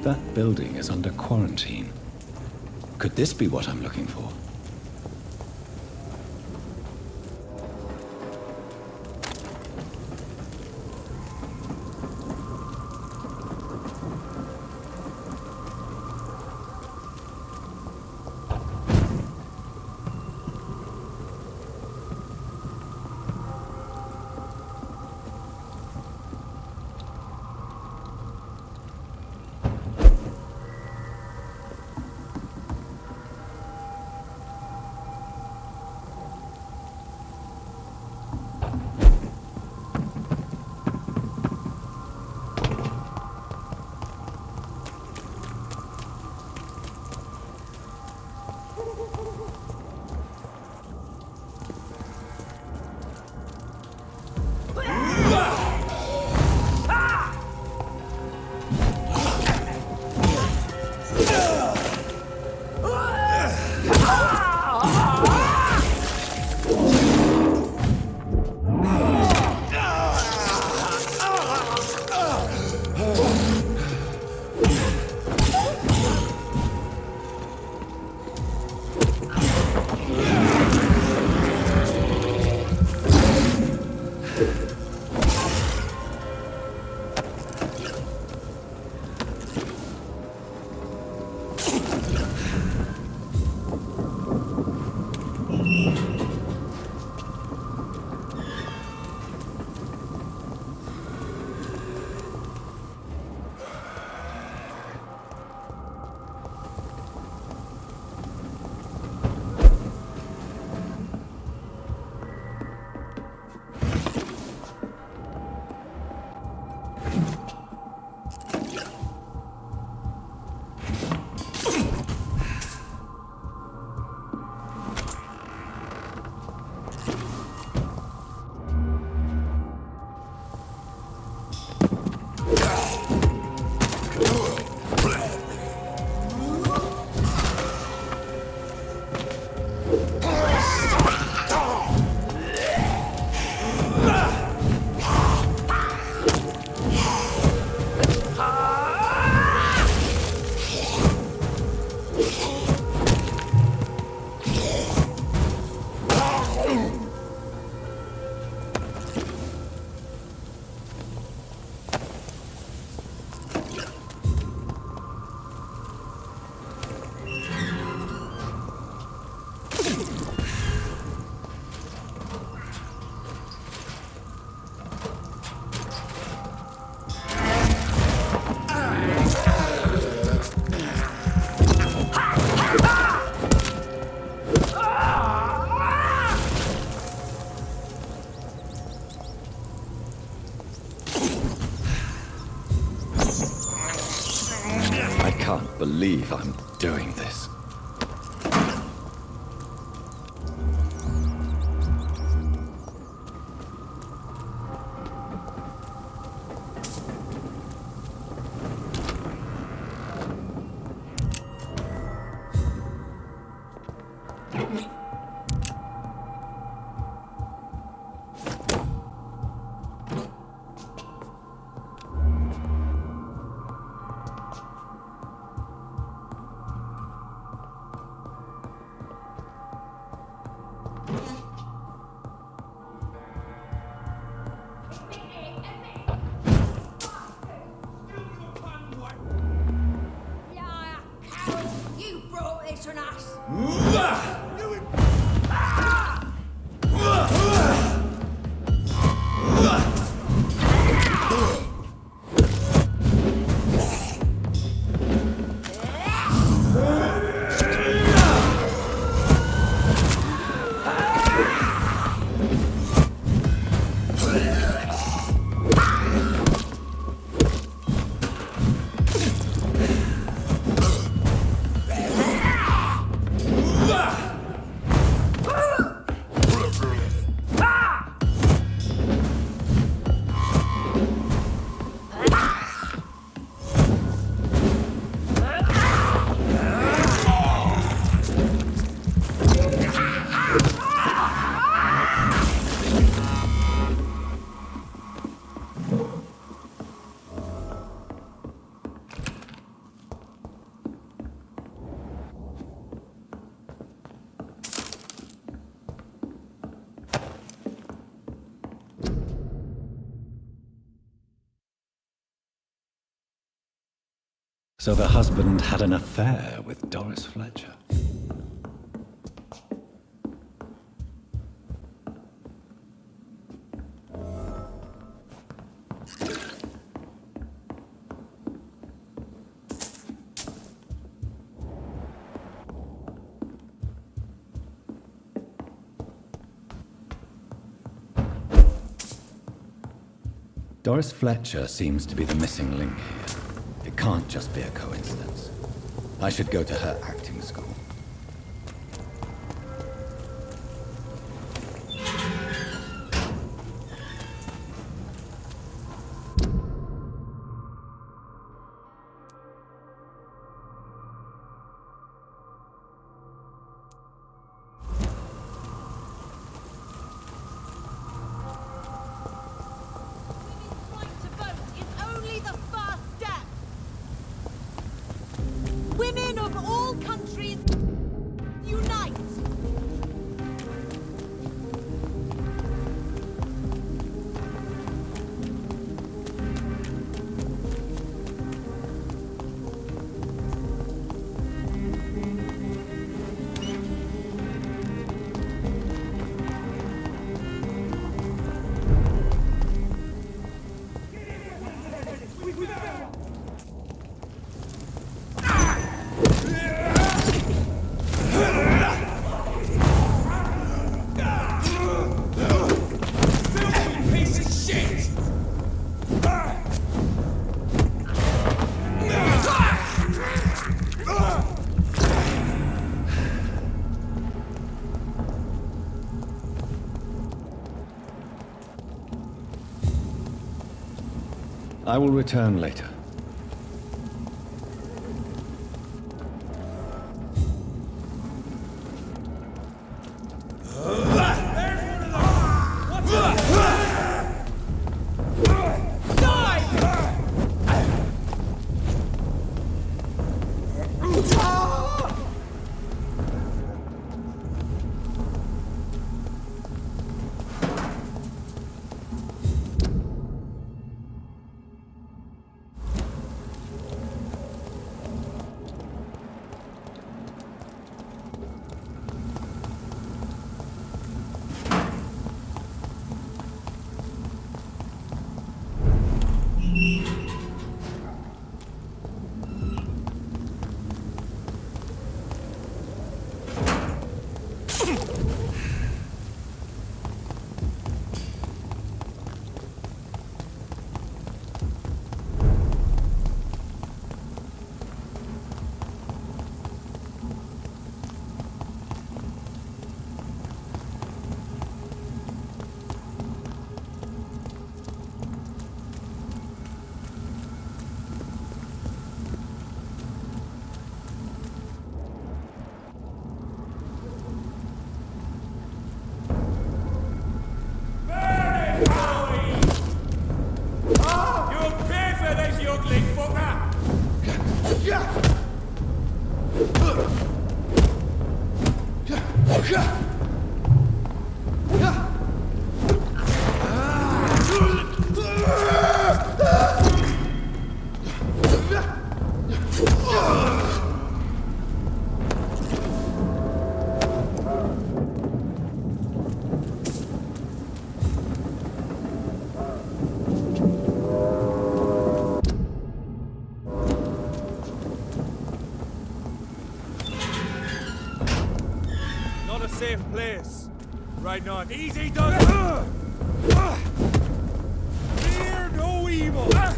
That building is under quarantine. Could this be what I'm looking for? Can't believe I'm doing this. So the husband had an affair with Doris Fletcher. Doris Fletcher seems to be the missing link here. It can't just be a coincidence. I should go to her acting school. Women of all countries, unite! I will return later. Safe place. Right now. Easy does it. Fear no evil. No!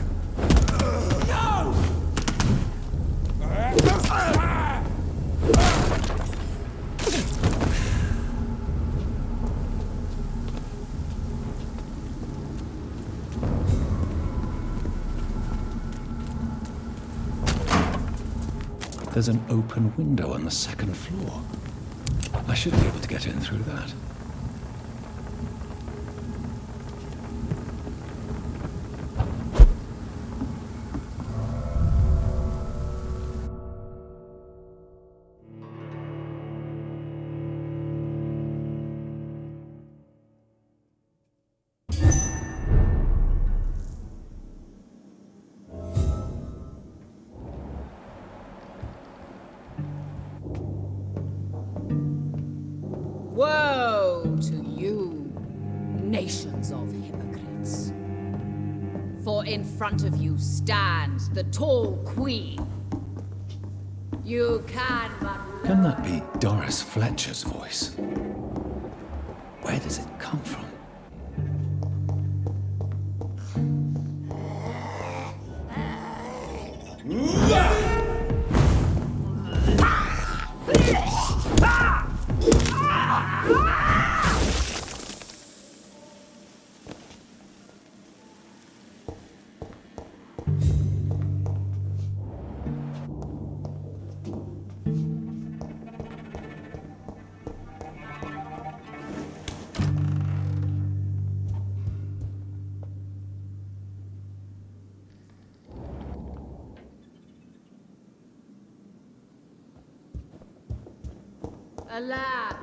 There's an open window on the second floor. I should be able to get in through that. Nations of hypocrites. For in front of you stands the tall queen. You can but... Can that be Doris Fletcher's voice? Where does it come from? Alas!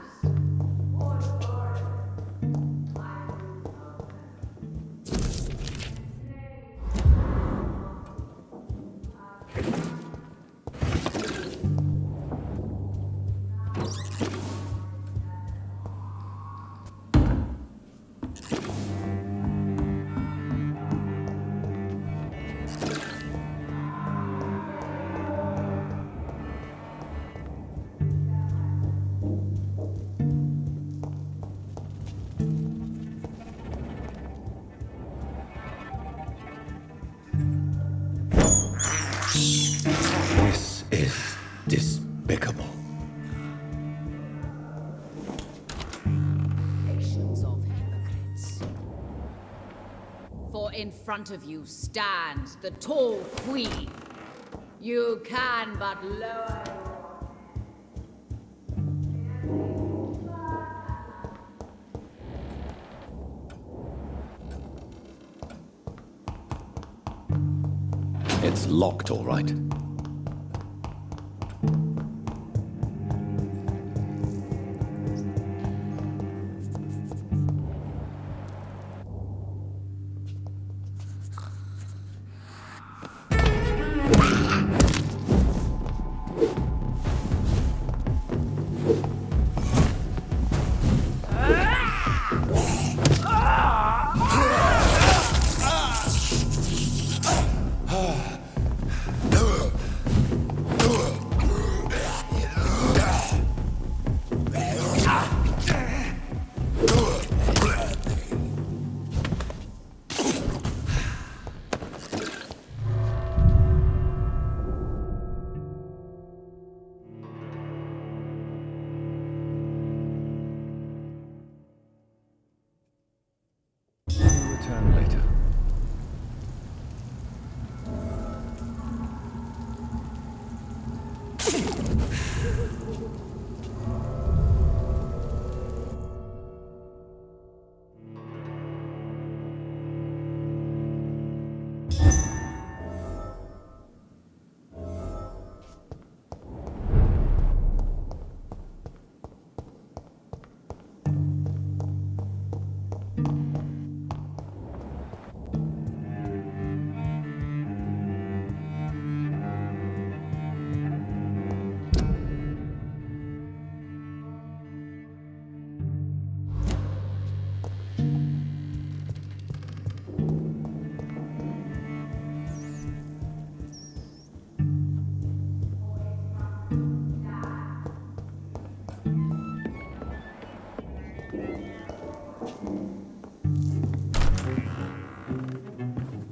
This is despicable. Nations of hypocrites. For in front of you stands the tall queen. You can but lower... It's locked, all right. Return later.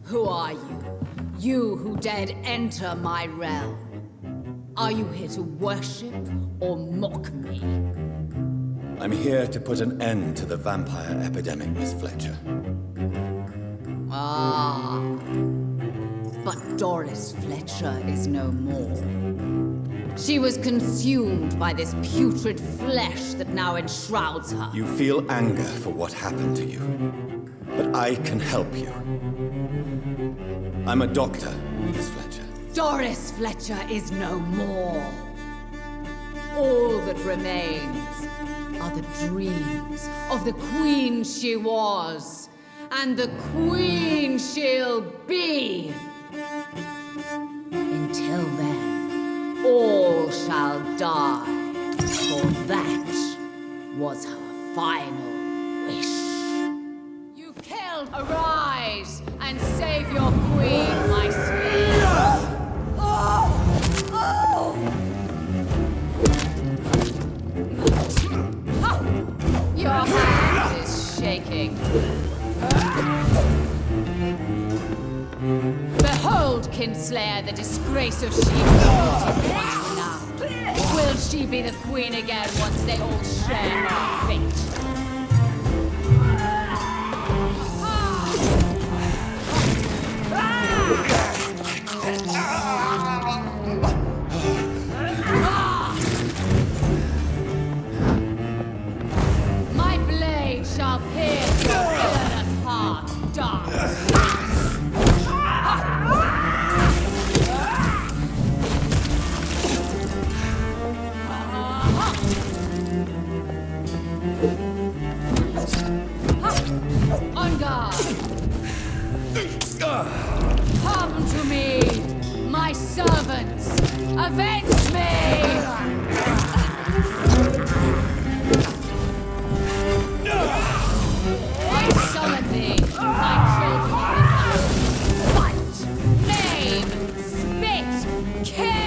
Who are you? You who dared enter my realm. Are you here to worship or mock me? I'm here to put an end to the vampire epidemic, Miss Fletcher. Ah. But Doris Fletcher is no more. She was consumed by this putrid flesh that now enshrouds her. You feel anger for what happened to you, but I can help you. I'm a doctor, Miss Fletcher. Doris Fletcher is no more. All that remains are the dreams of the queen she was, and the queen she'll be. Until then, all shall die, for that was her final wish. Save your queen, my slave. Your hand is shaking. Behold, Kinslayer, the disgrace of sheep now. Will she be the queen again once they all share my fate? My blade shall pierce your villainous heart, dark. On guard! Come to me, my servants! Avenge me! I summon thee, my children of the night. Fight! Maim! Spit! Kill!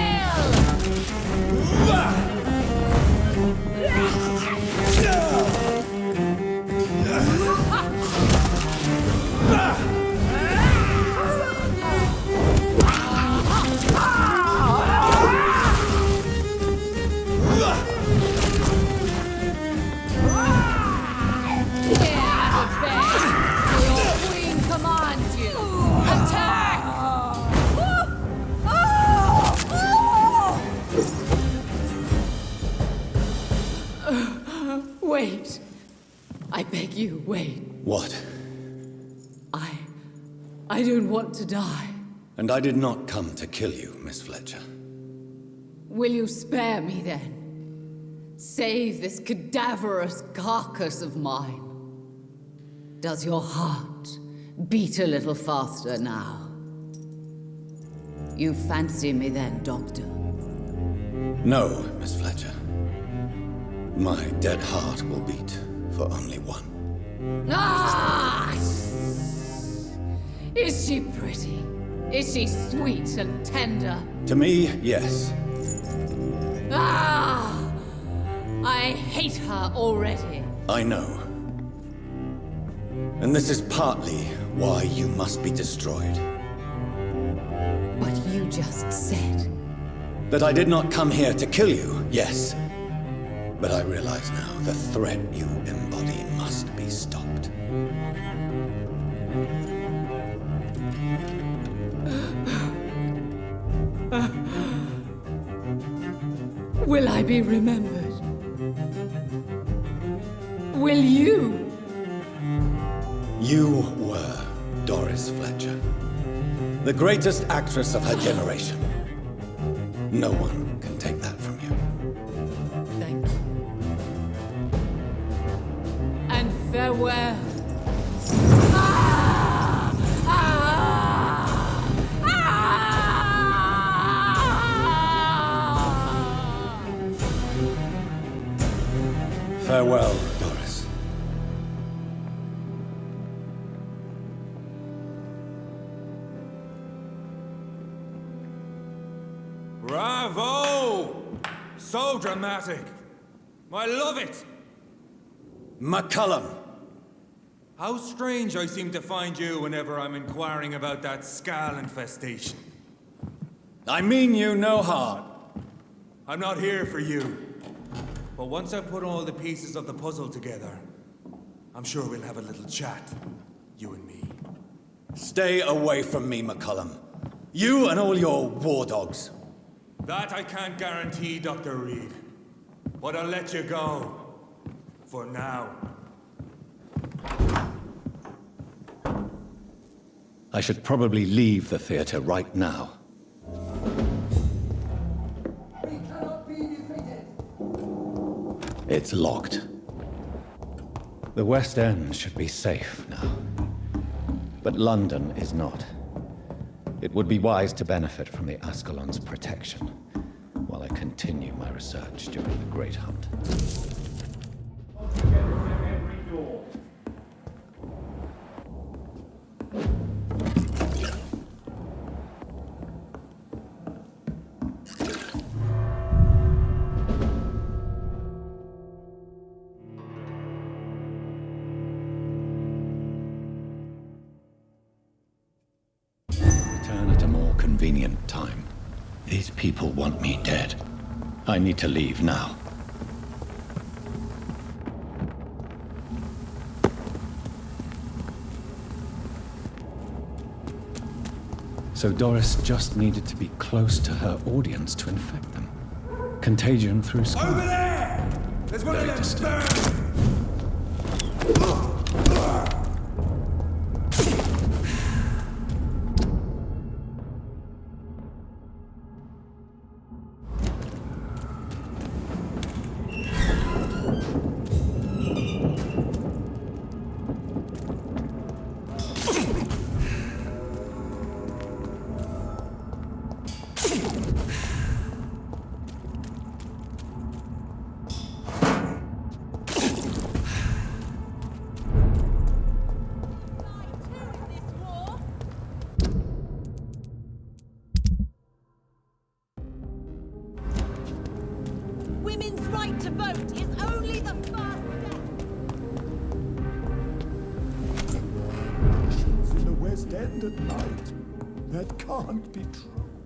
Wait. I beg you, wait. What? I don't want to die. And I did not come to kill you, Miss Fletcher. Will you spare me then? Save this cadaverous carcass of mine. Does your heart beat a little faster now? You fancy me then, Doctor? No, Miss Fletcher. My dead heart will beat for only one. Ah! Is she pretty? Is she sweet and tender? To me, yes. Ah! I hate her already. I know. And this is partly why you must be destroyed. But you just said... That I did not come here to kill you, yes. But I realize now the threat you embody must be stopped. Will I be remembered? Will you? You were Doris Fletcher, the greatest actress of her generation. No one can take that from you. Thank you. And farewell. Farewell, Doris. Bravo! So dramatic. I love it. McCullum. How strange I seem to find you whenever I'm inquiring about that Skal infestation. I mean you no harm. I'm not here for you. But once I've put all the pieces of the puzzle together, I'm sure we'll have a little chat, you and me. Stay away from me, McCullum. You and all your war dogs. That I can't guarantee, Dr. Reed. But I'll let you go. For now. I should probably leave the theater right now. It's locked. The West End should be safe now. But London is not. It would be wise to benefit from the Ascalon's protection while I continue my research during the Great Hunt. convenient time. These people want me dead. I need to leave now. So Doris just needed to be close to her audience to infect them. Contagion through skin. Over there! There's one of Very them disturbing. Women's right to vote is only the first step. In the West End at night. That can't be true.